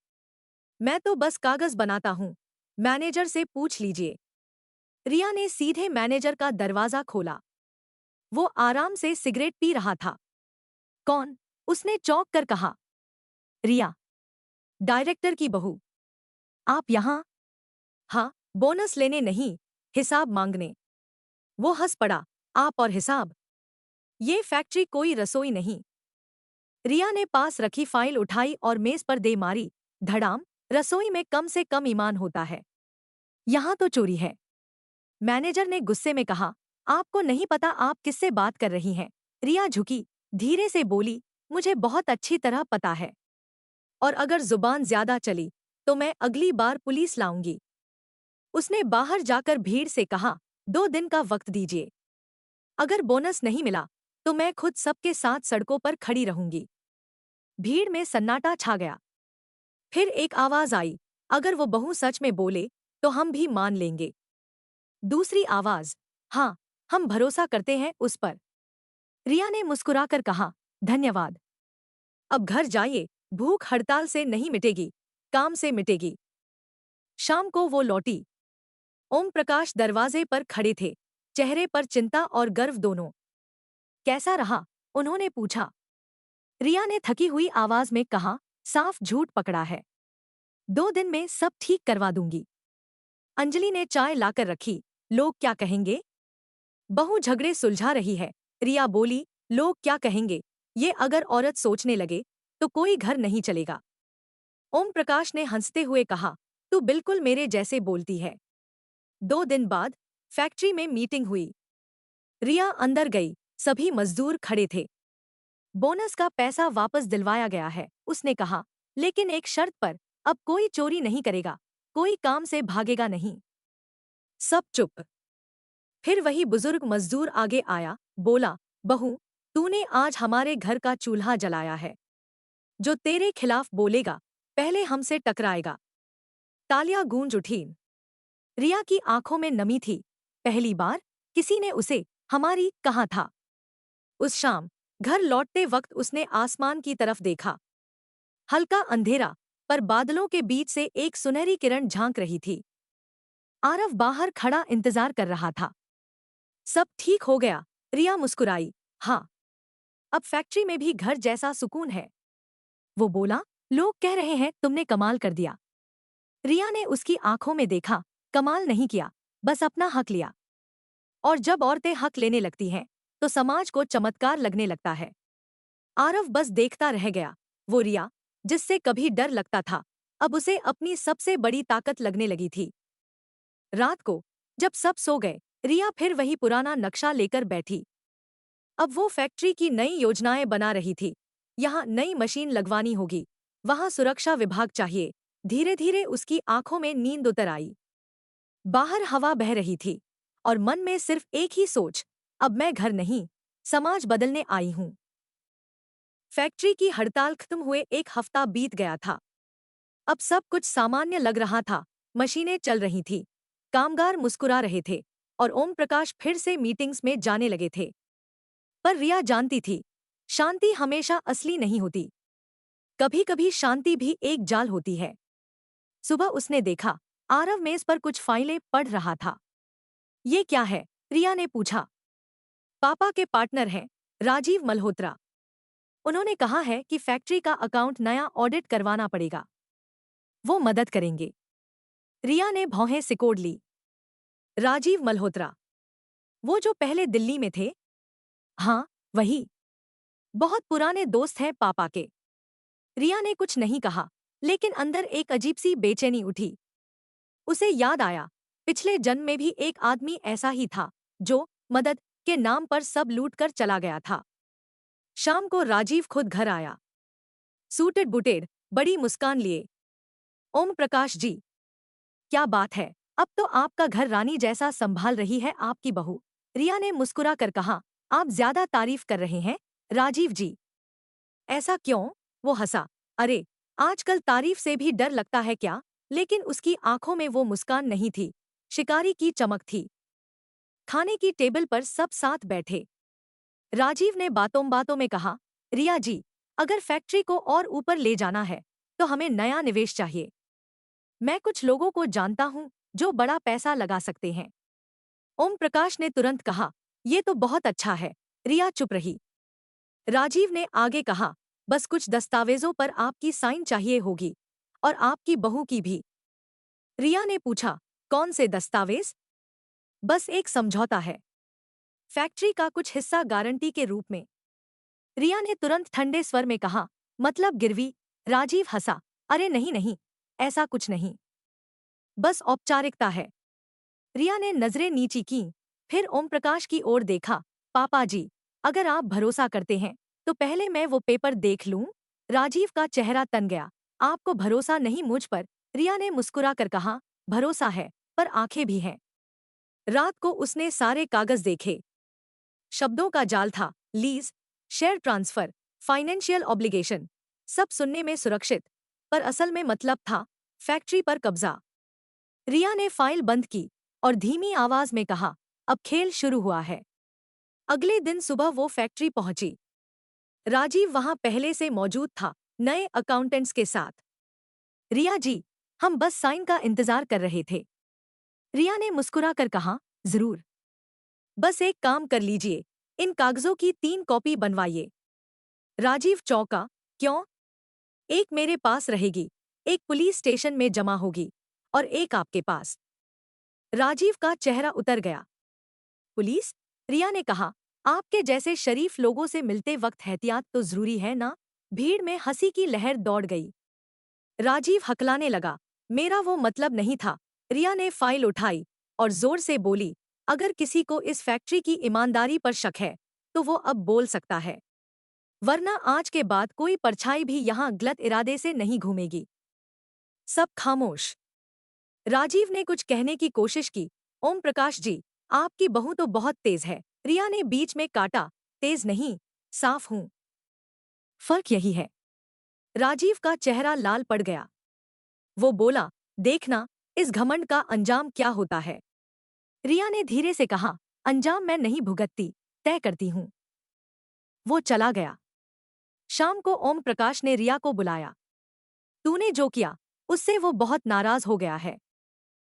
मैं तो बस कागज बनाता हूँ, मैनेजर से पूछ लीजिए। रिया ने सीधे मैनेजर का दरवाजा खोला। वो आराम से सिगरेट पी रहा था। कौन? उसने चौंक कर कहा। रिया, डायरेक्टर की बहू। आप यहाँ? हाँ, बोनस लेने नहीं, हिसाब मांगने। वो हंस पड़ा, आप और हिसाब? ये फैक्ट्री कोई रसोई नहीं। रिया ने पास रखी फाइल उठाई और मेज पर दे मारी, धड़ाम। रसोई में कम से कम ईमान होता है, यहाँ तो चोरी है। मैनेजर ने गुस्से में कहा, आपको नहीं पता आप किससे बात कर रही हैं। रिया झुकी, धीरे से बोली, मुझे बहुत अच्छी तरह पता है, और अगर जुबान ज्यादा चली तो मैं अगली बार पुलिस लाऊंगी। उसने बाहर जाकर भीड़ से कहा, 2 दिन का वक्त दीजिए। अगर बोनस नहीं मिला तो मैं खुद सबके साथ सड़कों पर खड़ी रहूंगी। भीड़ में सन्नाटा छा गया। फिर एक आवाज आई, अगर वो बहू सच में बोले तो हम भी मान लेंगे। दूसरी आवाज, हाँ, हम भरोसा करते हैं उस पर। रिया ने मुस्कुराकर कहा, धन्यवाद। अब घर जाइए, भूख हड़ताल से नहीं मिटेगी, काम से मिटेगी। शाम को वो लौटी। ओम प्रकाश दरवाजे पर खड़े थे, चेहरे पर चिंता और गर्व दोनों। कैसा रहा? उन्होंने पूछा। रिया ने थकी हुई आवाज में कहा, साफ झूठ पकड़ा है। 2 दिन में सब ठीक करवा दूंगी। अंजलि ने चाय लाकर रखी। लोग क्या कहेंगे? बहू झगड़े सुलझा रही है। रिया बोली, लोग क्या कहेंगे? ये अगर औरत सोचने लगे तो कोई घर नहीं चलेगा। ओम प्रकाश ने हंसते हुए कहा, तू बिल्कुल मेरे जैसे बोलती है। 2 दिन बाद फैक्ट्री में मीटिंग हुई। रिया अंदर गई। सभी मजदूर खड़े थे। बोनस का पैसा वापस दिलवाया गया है, उसने कहा, लेकिन एक शर्त पर, अब कोई चोरी नहीं करेगा, कोई काम से भागेगा नहीं। सब चुप। फिर वही बुजुर्ग मजदूर आगे आया, बोला, बहू, तूने आज हमारे घर का चूल्हा जलाया है। जो तेरे खिलाफ बोलेगा, पहले हमसे टकराएगा। तालियां गूंज उठी। रिया की आंखों में नमी थी। पहली बार किसी ने उसे हमारी कहा था। उस शाम घर लौटते वक्त उसने आसमान की तरफ देखा। हल्का अंधेरा, पर बादलों के बीच से एक सुनहरी किरण झांक रही थी। आरव बाहर खड़ा इंतजार कर रहा था। सब ठीक हो गया, रिया मुस्कुराई। हाँ, अब फैक्ट्री में भी घर जैसा सुकून है। वो बोला, लोग कह रहे हैं तुमने कमाल कर दिया। रिया ने उसकी आंखों में देखा, कमाल नहीं किया, बस अपना हक लिया। और जब औरतें हक लेने लगती हैं तो समाज को चमत्कार लगने लगता है। आरव बस देखता रह गया। वो रिया, जिससे कभी डर लगता था, अब उसे अपनी सबसे बड़ी ताकत लगने लगी थी। रात को जब सब सो गए, रिया फिर वही पुराना नक्शा लेकर बैठी। अब वो फैक्ट्री की नई योजनाएं बना रही थी। यहाँ नई मशीन लगवानी होगी, वहाँ सुरक्षा विभाग चाहिए। धीरे धीरे उसकी आंखों में नींद उतर आई। बाहर हवा बह रही थी और मन में सिर्फ एक ही सोच, अब मैं घर नहीं, समाज बदलने आई हूँ। फैक्ट्री की हड़ताल खत्म हुए 1 हफ्ता बीत गया था। अब सब कुछ सामान्य लग रहा था। मशीनें चल रही थीं, कामगार मुस्कुरा रहे थे और ओम प्रकाश फिर से मीटिंग्स में जाने लगे थे। पर रिया जानती थी, शांति हमेशा असली नहीं होती। कभी कभी शांति भी एक जाल होती है। सुबह उसने देखा, आरव मेज पर कुछ फाइलें पढ़ रहा था। ये क्या है? रिया ने पूछा। पापा के पार्टनर हैं, राजीव मल्होत्रा। उन्होंने कहा है कि फैक्ट्री का अकाउंट नया ऑडिट करवाना पड़ेगा। वो मदद करेंगे। रिया ने भौहें सिकोड़ ली। राजीव मल्होत्रा, वो जो पहले दिल्ली में थे? हाँ, वही। बहुत पुराने दोस्त हैं पापा के। रिया ने कुछ नहीं कहा, लेकिन अंदर एक अजीब सी बेचैनी उठी। उसे याद आया, पिछले जन्म में भी एक आदमी ऐसा ही था, जो मदद के नाम पर सब लूट कर चला गया था। शाम को राजीव खुद घर आया, सूटेड बूटेड, बड़ी मुस्कान लिए। ओम प्रकाश जी, क्या बात है, अब तो आपका घर रानी जैसा संभाल रही है आपकी बहू। रिया ने मुस्कुरा कर कहा, आप ज्यादा तारीफ कर रहे हैं राजीव जी। ऐसा क्यों? वो हंसा। अरे, आजकल तारीफ से भी डर लगता है क्या? लेकिन उसकी आंखों में वो मुस्कान नहीं थी, शिकारी की चमक थी। खाने की टेबल पर सब साथ बैठे। राजीव ने बातों बातों में कहा, रिया जी, अगर फैक्ट्री को और ऊपर ले जाना है तो हमें नया निवेश चाहिए। मैं कुछ लोगों को जानता हूं जो बड़ा पैसा लगा सकते हैं। ओम प्रकाश ने तुरंत कहा, ये तो बहुत अच्छा है। रिया चुप रही। राजीव ने आगे कहा, बस कुछ दस्तावेजों पर आपकी साइन चाहिए होगी, और आपकी बहू की भी। रिया ने पूछा, कौन से दस्तावेज? बस एक समझौता है, फैक्ट्री का कुछ हिस्सा गारंटी के रूप में। रिया ने तुरंत ठंडे स्वर में कहा, मतलब गिरवी? राजीव हंसा, अरे नहीं नहीं, ऐसा कुछ नहीं, बस औपचारिकता है। रिया ने नजरें नीची की, फिर ओम प्रकाश की ओर देखा। पापा जी, अगर आप भरोसा करते हैं तो पहले मैं वो पेपर देख लूं। राजीव का चेहरा तन गया। आपको भरोसा नहीं मुझ पर? रिया ने मुस्कुरा कर कहा, भरोसा है, पर आंखें भी हैं। रात को उसने सारे कागज देखे। शब्दों का जाल था, lease, share transfer, financial obligation, सब सुनने में सुरक्षित, पर असल में मतलब था फैक्ट्री पर कब्जा। रिया ने फाइल बंद की और धीमी आवाज में कहा, अब खेल शुरू हुआ है। अगले दिन सुबह वो फैक्ट्री पहुंची। राजीव वहां पहले से मौजूद था, नए अकाउंटेंट्स के साथ। रिया जी, हम बस साइन का इंतजार कर रहे थे। रिया ने मुस्कुराकर कहा, जरूर। बस एक काम कर लीजिए, इन कागजों की 3 कॉपी बनवाइए। राजीव चौंका, क्यों? एक मेरे पास रहेगी, एक पुलिस स्टेशन में जमा होगी और एक आपके पास। राजीव का चेहरा उतर गया। पुलिस? रिया ने कहा, आपके जैसे शरीफ लोगों से मिलते वक्त एहतियात तो जरूरी है ना? भीड़ में हंसी की लहर दौड़ गई। राजीव हकलाने लगा, मेरा वो मतलब नहीं था। रिया ने फाइल उठाई और जोर से बोली, अगर किसी को इस फैक्ट्री की ईमानदारी पर शक है तो वो अब बोल सकता है, वरना आज के बाद कोई परछाई भी यहां गलत इरादे से नहीं घूमेगी। सब खामोश। राजीव ने कुछ कहने की कोशिश की। ओम प्रकाश जी, आपकी बहू तो बहुत तेज है। रिया ने बीच में काटा, तेज नहीं, साफ हूं। फर्क यही है। राजीव का चेहरा लाल पड़ गया। वो बोला, देखना इस घमंड का अंजाम क्या होता है। रिया ने धीरे से कहा, अंजाम मैं नहीं भुगतती, तय करती हूं। वो चला गया। शाम को ओम प्रकाश ने रिया को बुलाया। तूने जो किया उससे वो बहुत नाराज हो गया है।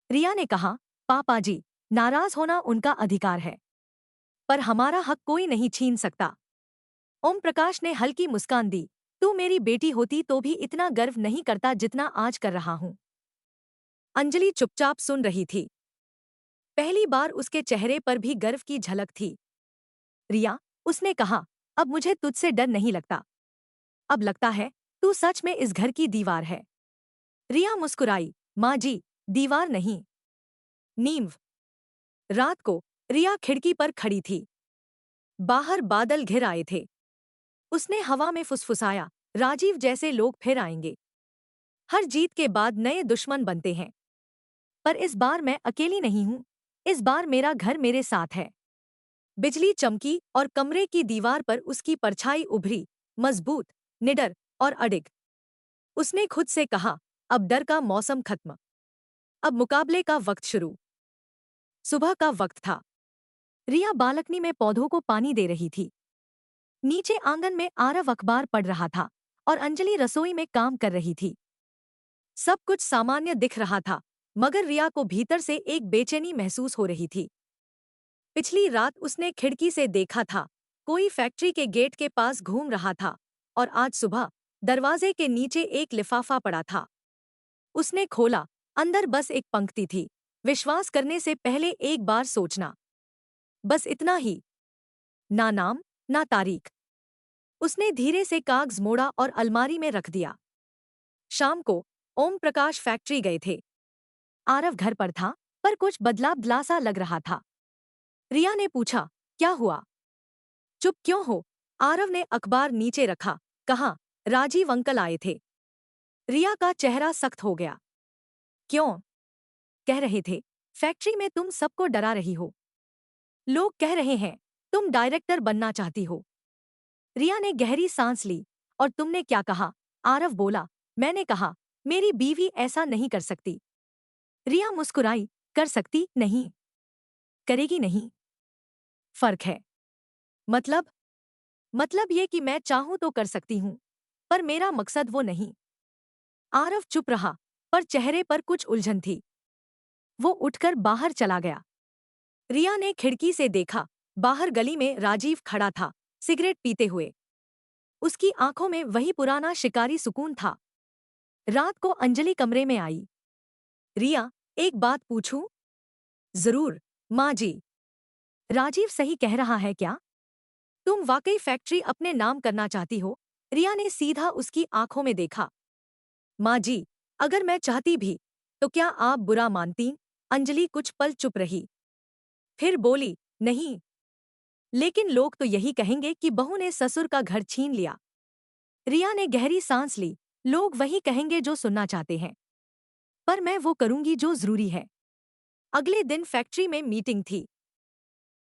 रिया ने कहा, पापा जी, नाराज होना उनका अधिकार है, पर हमारा हक कोई नहीं छीन सकता। ओम प्रकाश ने हल्की मुस्कान दी, तू मेरी बेटी होती तो भी इतना गर्व नहीं करता जितना आज कर रहा हूं। अंजलि चुपचाप सुन रही थी। पहली बार उसके चेहरे पर भी गर्व की झलक थी। रिया, उसने कहा, अब मुझे तुझसे डर नहीं लगता। अब लगता है तू सच में इस घर की दीवार है। रिया मुस्कुराई, माँ जी, दीवार नहीं, नींव। रात को रिया खिड़की पर खड़ी थी। बाहर बादल घिर आए थे। उसने हवा में फुसफुसाया, राजीव जैसे लोग फिर आएंगे। हर जीत के बाद नए दुश्मन बनते हैं, पर इस बार मैं अकेली नहीं हूं। इस बार मेरा घर मेरे साथ है। बिजली चमकी और कमरे की दीवार पर उसकी परछाई उभरी, मजबूत, निडर और अडिग। उसने खुद से कहा, अब डर का मौसम खत्म, अब मुकाबले का वक्त शुरू। सुबह का वक्त था। रिया बालकनी में पौधों को पानी दे रही थी। नीचे आंगन में आरव अखबार पढ़ रहा था और अंजलि रसोई में काम कर रही थी। सब कुछ सामान्य दिख रहा था, मगर रिया को भीतर से एक बेचैनी महसूस हो रही थी। पिछली रात उसने खिड़की से देखा था, कोई फैक्ट्री के गेट के पास घूम रहा था, और आज सुबह दरवाजे के नीचे एक लिफाफा पड़ा था। उसने खोला, अंदर बस एक पंक्ति थी, विश्वास करने से पहले एक बार सोचना। बस इतना ही। ना नाम, ना तारीख। उसने धीरे से कागज मोड़ा और अलमारी में रख दिया। शाम को ओम प्रकाश फैक्ट्री गए थे। आरव घर पर था, पर कुछ बदला बदला सा लग रहा था। रिया ने पूछा, क्या हुआ? चुप क्यों हो? आरव ने अखबार नीचे रखा, कहा, राजीव अंकल आए थे। रिया का चेहरा सख्त हो गया। क्यों? कह रहे थे, फैक्ट्री में तुम सबको डरा रही हो। लोग कह रहे हैं तुम डायरेक्टर बनना चाहती हो। रिया ने गहरी सांस ली। और तुमने क्या कहा? आरव बोला, मैंने कहा, मेरी बीवी ऐसा नहीं कर सकती। रिया मुस्कुराई, कर सकती नहीं, करेगी नहीं। फर्क है। मतलब? मतलब ये कि मैं चाहूं तो कर सकती हूं, पर मेरा मकसद वो नहीं। आरव चुप रहा, पर चेहरे पर कुछ उलझन थी। वो उठकर बाहर चला गया। रिया ने खिड़की से देखा, बाहर गली में राजीव खड़ा था, सिगरेट पीते हुए। उसकी आंखों में वही पुराना शिकारी सुकून था। रात को अंजलि कमरे में आई। रिया, एक बात पूछूं? जरूर, माँ जी। राजीव सही कह रहा है क्या? तुम वाकई फैक्ट्री अपने नाम करना चाहती हो? रिया ने सीधा उसकी आंखों में देखा। माँ जी, अगर मैं चाहती भी, तो क्या आप बुरा मानती? अंजलि कुछ पल चुप रही, फिर बोली, नहीं। लेकिन लोग तो यही कहेंगे कि बहू ने ससुर का घर छीन लिया। रिया ने गहरी सांस ली, लोग वही कहेंगे जो सुनना चाहते हैं, पर मैं वो करूंगी जो जरूरी है। अगले दिन फैक्ट्री में मीटिंग थी।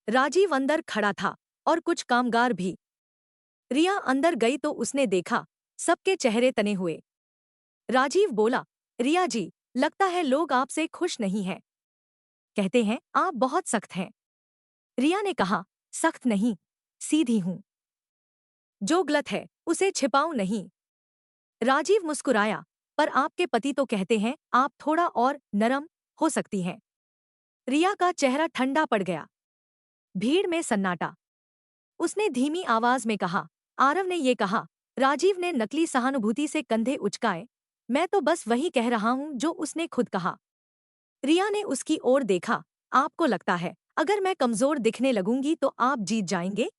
राजीव अंदर खड़ा था और कुछ कामगार भी। रिया अंदर गई तो उसने देखा, सबके चेहरे तने हुए। राजीव बोला, रिया जी, लगता है लोग आपसे खुश नहीं हैं। कहते हैं आप बहुत सख्त हैं। रिया ने कहा, सख्त नहीं, सीधी हूं। जो गलत है उसे छिपाऊं नहीं। राजीव मुस्कुराया, पर आपके पति तो कहते हैं आप थोड़ा और नरम हो सकती हैं। रिया का चेहरा ठंडा पड़ गया। भीड़ में सन्नाटा। उसने धीमी आवाज में कहा, आरव ने ये कहा। राजीव ने नकली सहानुभूति से कंधे उचकाए। मैं तो बस वही कह रहा हूं जो उसने खुद कहा। रिया ने उसकी ओर देखा। आपको लगता है अगर मैं कमजोर दिखने लगूंगी तो आप जीत जाएंगे?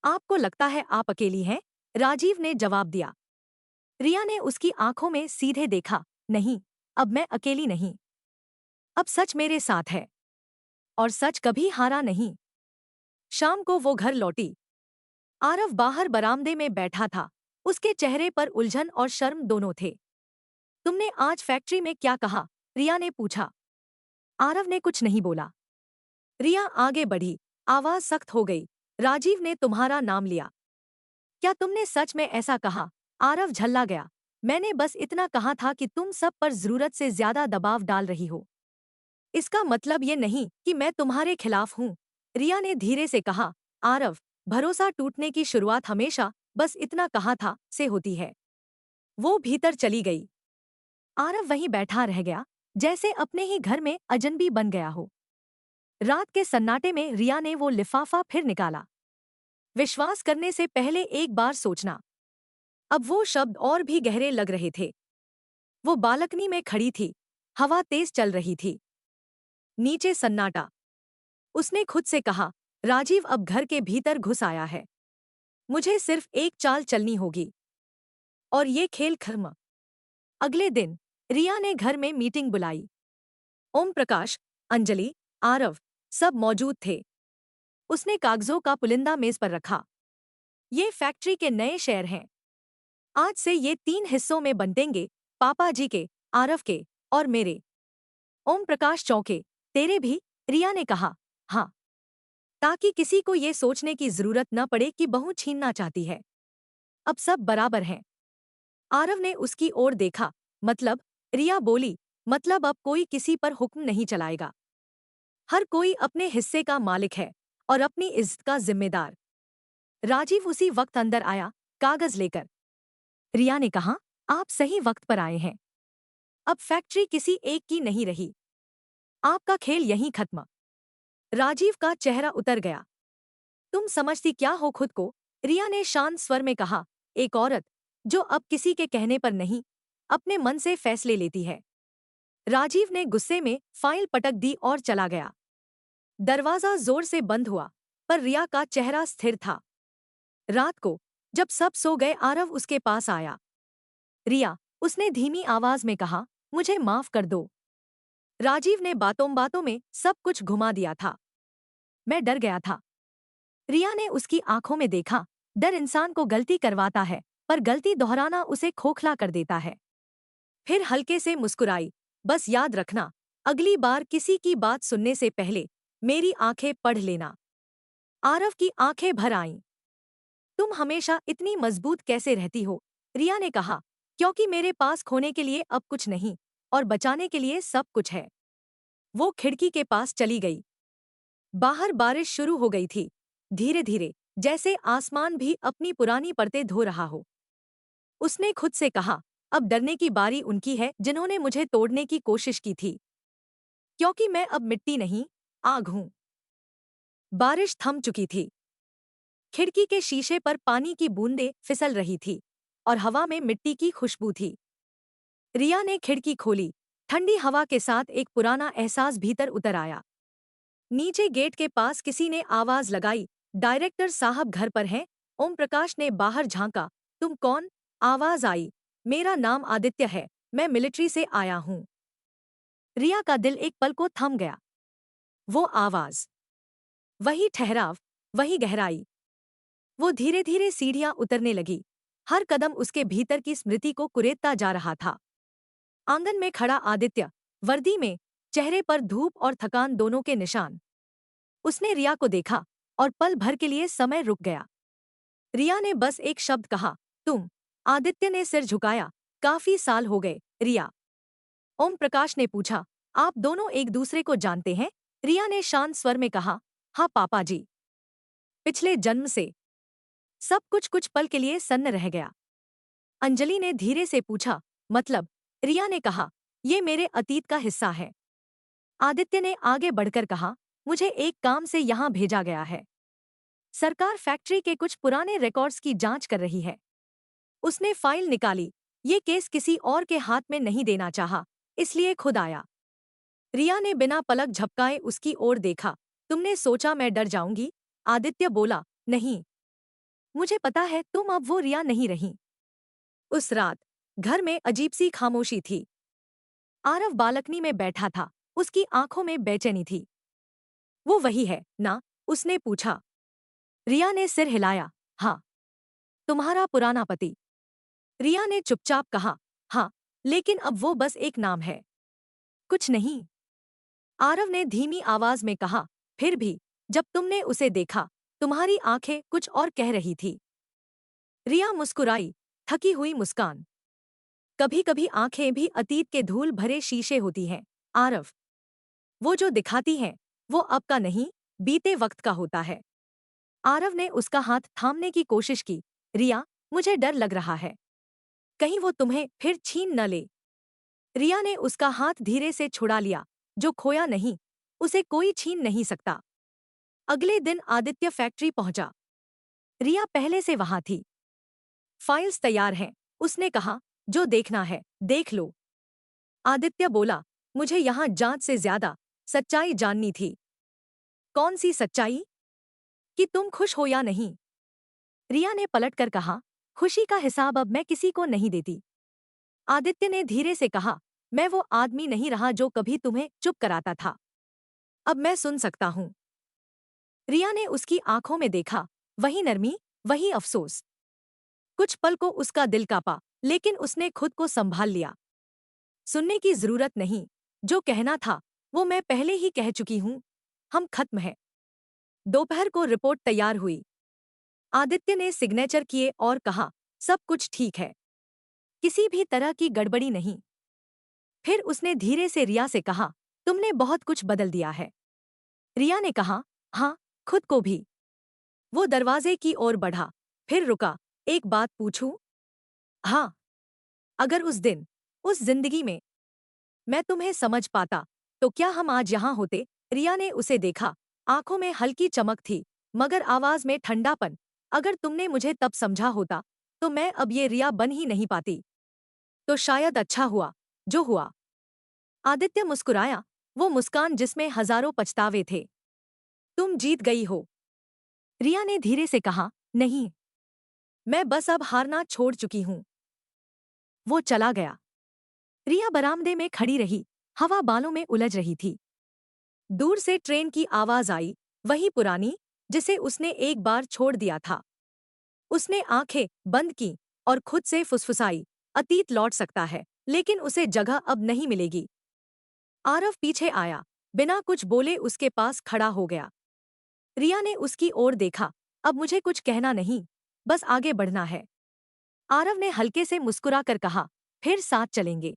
आपको लगता है आप अकेली हैं? राजीव ने जवाब दिया। रिया ने उसकी आंखों में सीधे देखा। नहीं, अब मैं अकेली नहीं। अब सच मेरे साथ है। और सच कभी हारा नहीं। शाम को वो घर लौटी। आरव बाहर बरामदे में बैठा था। उसके चेहरे पर उलझन और शर्म दोनों थे। तुमने आज फैक्ट्री में क्या कहा? रिया ने पूछा। आरव ने कुछ नहीं बोला। रिया आगे बढ़ी। आवाज सख्त हो गई। राजीव ने तुम्हारा नाम लिया। क्या तुमने सच में ऐसा कहा? आरव झल्ला गया। मैंने बस इतना कहा था कि तुम सब पर जरूरत से ज्यादा दबाव डाल रही हो। इसका मतलब ये नहीं कि मैं तुम्हारे खिलाफ हूं। रिया ने धीरे से कहा। आरव, भरोसा टूटने की शुरुआत हमेशा बस इतना कहा था से होती है। वो भीतर चली गई। आरव वहीं बैठा रह गया, जैसे अपने ही घर में अजनबी बन गया हो। रात के सन्नाटे में रिया ने वो लिफाफा फिर निकाला। विश्वास करने से पहले एक बार सोचना। अब वो शब्द और भी गहरे लग रहे थे। वो बालकनी में खड़ी थी। हवा तेज चल रही थी। नीचे सन्नाटा। उसने खुद से कहा, राजीव अब घर के भीतर घुस आया है। मुझे सिर्फ एक चाल चलनी होगी और ये खेल खत्म। अगले दिन रिया ने घर में मीटिंग बुलाई। ओम प्रकाश, अंजलि, आरव सब मौजूद थे। उसने कागजों का पुलिंदा मेज पर रखा। ये फैक्ट्री के नए शेयर हैं। आज से ये 3 हिस्सों में बंटेंगे, पापा जी के, आरव के और मेरे। ओम प्रकाश चौंके। तेरे भी? रिया ने कहा। हाँ, ताकि किसी को ये सोचने की जरूरत न पड़े कि बहू छीनना चाहती है। अब सब बराबर हैं। आरव ने उसकी ओर देखा। मतलब? रिया बोली। मतलब अब कोई किसी पर हुक्म नहीं चलाएगा। हर कोई अपने हिस्से का मालिक है और अपनी इज्जत का जिम्मेदार। राजीव उसी वक्त अंदर आया, कागज लेकर। रिया ने कहा, आप सही वक्त पर आए हैं। अब फैक्ट्री किसी एक की नहीं रही। आपका खेल यहीं खत्म। राजीव का चेहरा उतर गया। तुम समझती क्या हो खुद को? रिया ने शांत स्वर में कहा। एक औरत जो अब किसी के कहने पर नहीं, अपने मन से फैसले लेती है। राजीव ने गुस्से में फाइल पटक दी और चला गया। दरवाजा जोर से बंद हुआ, पर रिया का चेहरा स्थिर था। रात को जब सब सो गए, आरव उसके पास आया। रिया, उसने धीमी आवाज में कहा, मुझे माफ कर दो। राजीव ने बातों बातों में सब कुछ घुमा दिया था। मैं डर गया था। रिया ने उसकी आंखों में देखा। डर इंसान को गलती करवाता है, पर गलती दोहराना उसे खोखला कर देता है। फिर हल्के से मुस्कुराई। बस याद रखना, अगली बार किसी की बात सुनने से पहले मेरी आंखें पढ़ लेना। आरव की आंखें भर आईं। तुम हमेशा इतनी मजबूत कैसे रहती हो? रिया ने कहा। क्योंकि मेरे पास खोने के लिए अब कुछ नहीं और बचाने के लिए सब कुछ है। वो खिड़की के पास चली गई। बाहर बारिश शुरू हो गई थी, धीरे धीरे, जैसे आसमान भी अपनी पुरानी परतें धो रहा हो। उसने खुद से कहा, अब डरने की बारी उनकी है जिन्होंने मुझे तोड़ने की कोशिश की थी। क्योंकि मैं अब मिट्टी नहीं, आग हूं। बारिश थम चुकी थी। खिड़की के शीशे पर पानी की बूंदें फिसल रही थी और हवा में मिट्टी की खुशबू थी। रिया ने खिड़की खोली। ठंडी हवा के साथ एक पुराना एहसास भीतर उतर आया। नीचे गेट के पास किसी ने आवाज लगाई, डायरेक्टर साहब घर पर हैं? ओम प्रकाश ने बाहर झांका। तुम कौन? आवाज आई। मेरा नाम आदित्य है, मैं मिलिट्री से आया हूं। रिया का दिल एक पल को थम गया। वो आवाज, वही ठहराव, वही गहराई। वो धीरे धीरे सीढ़ियां उतरने लगी। हर कदम उसके भीतर की स्मृति को कुरेदता जा रहा था। आंगन में खड़ा आदित्य, वर्दी में, चेहरे पर धूप और थकान दोनों के निशान। उसने रिया को देखा और पल भर के लिए समय रुक गया। रिया ने बस एक शब्द कहा, तुम। आदित्य ने सिर झुकाया। काफी साल हो गए, रिया। ओम प्रकाश ने पूछा, आप दोनों एक दूसरे को जानते हैं? रिया ने शांत स्वर में कहा, हाँ पापा जी। पिछले जन्म से। सब कुछ कुछ पल के लिए सन्न रह गया। अंजलि ने धीरे से पूछा, मतलब? रिया ने कहा, ये मेरे अतीत का हिस्सा है। आदित्य ने आगे बढ़कर कहा, मुझे एक काम से यहाँ भेजा गया है। सरकार फैक्ट्री के कुछ पुराने रिकॉर्ड्स की जांच कर रही है। उसने फाइल निकाली। ये केस किसी और के हाथ में नहीं देना चाहा, इसलिए खुद आया। रिया ने बिना पलक झपकाए उसकी ओर देखा। तुमने सोचा मैं डर जाऊंगी? आदित्य बोला, नहीं। मुझे पता है तुम अब वो रिया नहीं रही। उस रात घर में अजीब सी खामोशी थी। आरव बालकनी में बैठा था। उसकी आंखों में बेचैनी थी। वो वही है ना? उसने पूछा। रिया ने सिर हिलाया। हाँ। तुम्हारा पुराना पति? रिया ने चुपचाप कहा, हाँ, लेकिन अब वो बस एक नाम है, कुछ नहीं। आरव ने धीमी आवाज में कहा, फिर भी जब तुमने उसे देखा, तुम्हारी आंखें कुछ और कह रही थी। रिया मुस्कुराई, थकी हुई मुस्कान। कभी कभी आंखें भी अतीत के धूल भरे शीशे होती हैं, आरव। वो जो दिखाती हैं, वो अब का नहीं, बीते वक्त का होता है। आरव ने उसका हाथ थामने की कोशिश की। रिया, मुझे डर लग रहा है, कहीं वो तुम्हें फिर छीन न ले। रिया ने उसका हाथ धीरे से छुड़ा लिया। जो खोया नहीं, उसे कोई छीन नहीं सकता। अगले दिन आदित्य फैक्ट्री पहुंचा। रिया पहले से वहां थी। फाइल्स तैयार हैं, उसने कहा, जो देखना है देख लो। आदित्य बोला, मुझे यहाँ जांच से ज्यादा सच्चाई जाननी थी। कौन सी सच्चाई? कि तुम खुश हो या नहीं। रिया ने पलटकर कहा, खुशी का हिसाब अब मैं किसी को नहीं देती। आदित्य ने धीरे से कहा, मैं वो आदमी नहीं रहा जो कभी तुम्हें चुप कराता था। अब मैं सुन सकता हूं। रिया ने उसकी आंखों में देखा, वही नरमी, वही अफसोस। कुछ पल को उसका दिल कांपा, लेकिन उसने खुद को संभाल लिया। सुनने की जरूरत नहीं, जो कहना था वो मैं पहले ही कह चुकी हूं। हम खत्म है। दोपहर को रिपोर्ट तैयार हुई। आदित्य ने सिग्नेचर किए और कहा, सब कुछ ठीक है, किसी भी तरह की गड़बड़ी नहीं। फिर उसने धीरे से रिया से कहा, तुमने बहुत कुछ बदल दिया है। रिया ने कहा, हाँ, खुद को भी। वो दरवाजे की ओर बढ़ा, फिर रुका। एक बात पूछूं? हाँ। अगर उस दिन, उस जिंदगी में मैं तुम्हें समझ पाता, तो क्या हम आज यहाँ होते? रिया ने उसे देखा। आंखों में हल्की चमक थी, मगर आवाज में ठंडापन। अगर तुमने मुझे तब समझा होता, तो मैं अब ये रिया बन ही नहीं पाती। तो शायद अच्छा हुआ जो हुआ। आदित्य मुस्कुराया, वो मुस्कान जिसमें हजारों पछतावे थे। तुम जीत गई हो। रिया ने धीरे से कहा, नहीं, मैं बस अब हारना छोड़ चुकी हूं। वो चला गया। रिया बरामदे में खड़ी रही, हवा बालों में उलझ रही थी। दूर से ट्रेन की आवाज आई, वही पुरानी, जिसे उसने एक बार छोड़ दिया था। उसने आंखें बंद की और खुद से फुसफुसाई, अतीत लौट सकता है, लेकिन उसे जगह अब नहीं मिलेगी। आरव पीछे आया, बिना कुछ बोले उसके पास खड़ा हो गया। रिया ने उसकी ओर देखा, अब मुझे कुछ कहना नहीं, बस आगे बढ़ना है। आरव ने हल्के से मुस्कुराकर कहा, फिर साथ चलेंगे।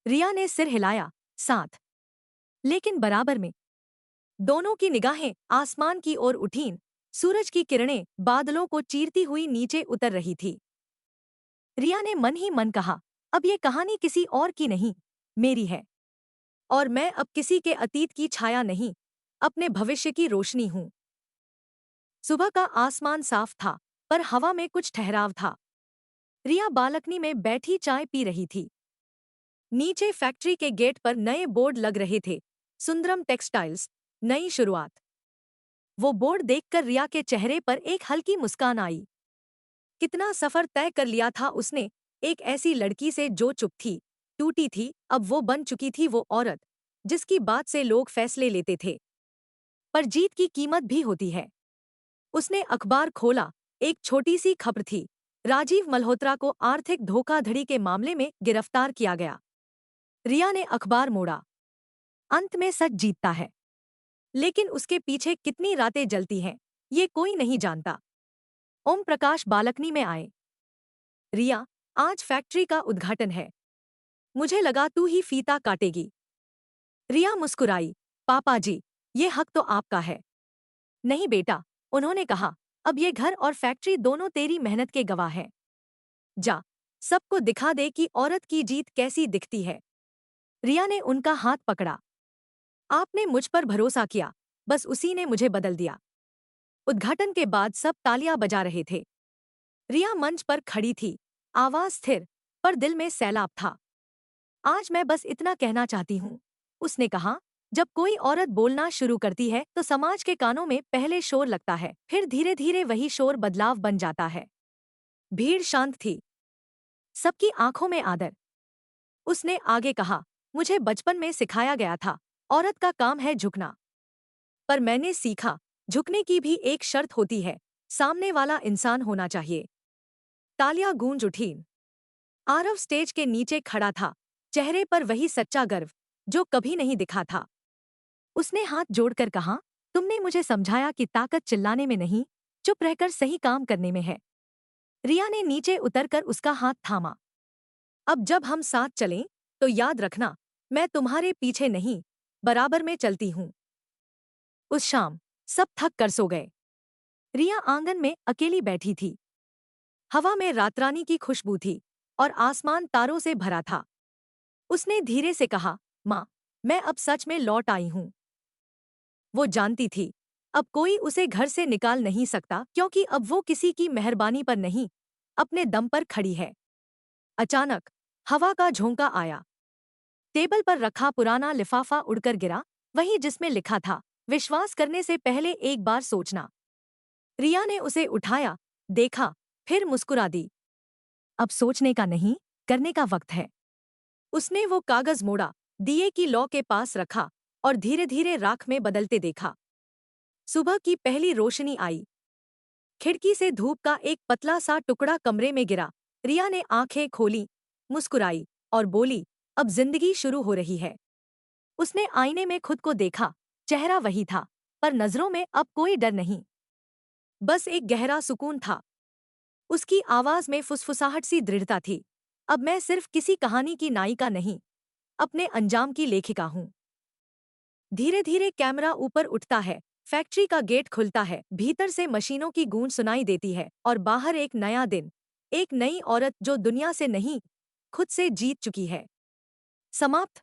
रिया ने सिर हिलाया, साथ। लेकिन बराबर में। दोनों की निगाहें आसमान की ओर उठीं। सूरज की किरणें बादलों को चीरती हुई नीचे उतर रही थी। रिया ने मन ही मन कहा, अब ये कहानी किसी और की नहीं, मेरी है। और मैं अब किसी के अतीत की छाया नहीं, अपने भविष्य की रोशनी हूं। सुबह का आसमान साफ था, पर हवा में कुछ ठहराव था। रिया बालकनी में बैठी चाय पी रही थी। नीचे फैक्ट्री के गेट पर नए बोर्ड लग रहे थे, सुंदरम टेक्सटाइल्स, नई शुरुआत। वो बोर्ड देखकर रिया के चेहरे पर एक हल्की मुस्कान आई। कितना सफर तय कर लिया था उसने, एक ऐसी लड़की से जो चुप थी, टूटी थी, अब वो बन चुकी थी वो औरत, जिसकी बात से लोग फैसले लेते थे। पर जीत की कीमत भी होती है। उसने अखबार खोला, एक छोटी सी खबर थी, राजीव मल्होत्रा को आर्थिक धोखाधड़ी के मामले में गिरफ्तार किया गया। रिया ने अखबार मोड़ा। अंत में सच जीतता है, लेकिन उसके पीछे कितनी रातें जलती हैं, ये कोई नहीं जानता। ओम प्रकाश बालकनी में आए। रिया, आज फैक्ट्री का उद्घाटन है, मुझे लगा तू ही फीता काटेगी। रिया मुस्कुराई, पापा जी, ये हक तो आपका है। नहीं बेटा, उन्होंने कहा, अब ये घर और फैक्ट्री दोनों तेरी मेहनत के गवाह हैं। जा, सबको दिखा दे कि औरत की जीत कैसी दिखती है। रिया ने उनका हाथ पकड़ा। आपने मुझ पर भरोसा किया, बस उसी ने मुझे बदल दिया। उद्घाटन के बाद सब तालियां बजा रहे थे। रिया मंच पर खड़ी थी, आवाज स्थिर, पर दिल में सैलाब था। आज मैं बस इतना कहना चाहती हूँ, उसने कहा। जब कोई औरत बोलना शुरू करती है तो समाज के कानों में पहले शोर लगता है, फिर धीरे धीरे वही शोर बदलाव बन जाता है। भीड़ शांत थी, सबकी आंखों में आदर। उसने आगे कहा, मुझे बचपन में सिखाया गया था, औरत का काम है झुकना। पर मैंने सीखा, झुकने की भी एक शर्त होती है, सामने वाला इंसान होना चाहिए। तालियां गूंज उठी। आरव स्टेज के नीचे खड़ा था, चेहरे पर वही सच्चा गर्व जो कभी नहीं दिखा था। उसने हाथ जोड़कर कहा, तुमने मुझे समझाया कि ताकत चिल्लाने में नहीं, चुप रहकर सही काम करने में है। रिया ने नीचे उतरकर उसका हाथ थामा। अब जब हम साथ चलें, तो याद रखना, मैं तुम्हारे पीछे नहीं, बराबर में चलती हूँ। उस शाम सब थक कर सो गए। रिया आंगन में अकेली बैठी थी। हवा में रातरानी की खुशबू थी और आसमान तारों से भरा था। उसने धीरे से कहा, माँ, मैं अब सच में लौट आई हूँ। वो जानती थी, अब कोई उसे घर से निकाल नहीं सकता, क्योंकि अब वो किसी की मेहरबानी पर नहीं, अपने दम पर खड़ी है। अचानक हवा का झोंका आया। टेबल पर रखा पुराना लिफाफा उड़कर गिरा, वही जिसमें लिखा था, विश्वास करने से पहले एक बार सोचना। रिया ने उसे उठाया, देखा, फिर मुस्कुरा दी। अब सोचने का नहीं, करने का वक्त है। उसने वो कागज मोड़ा, दिए की लौ के पास रखा और धीरे धीरे राख में बदलते देखा। सुबह की पहली रोशनी आई। खिड़की से धूप का एक पतला सा टुकड़ा कमरे में गिरा। रिया ने आंखें खोली, मुस्कुराई और बोली, अब जिंदगी शुरू हो रही है। उसने आईने में खुद को देखा, चेहरा वही था, पर नजरों में अब कोई डर नहीं, बस एक गहरा सुकून था। उसकी आवाज में फुसफुसाहट सी दृढ़ता थी। अब मैं सिर्फ किसी कहानी की नायिका नहीं, अपने अंजाम की लेखिका हूँ। धीरे धीरे कैमरा ऊपर उठता है, फैक्ट्री का गेट खुलता है, भीतर से मशीनों की गूंज सुनाई देती है और बाहर एक नया दिन, एक नई औरत जो दुनिया से नहीं, खुद से जीत चुकी है। समाप्त।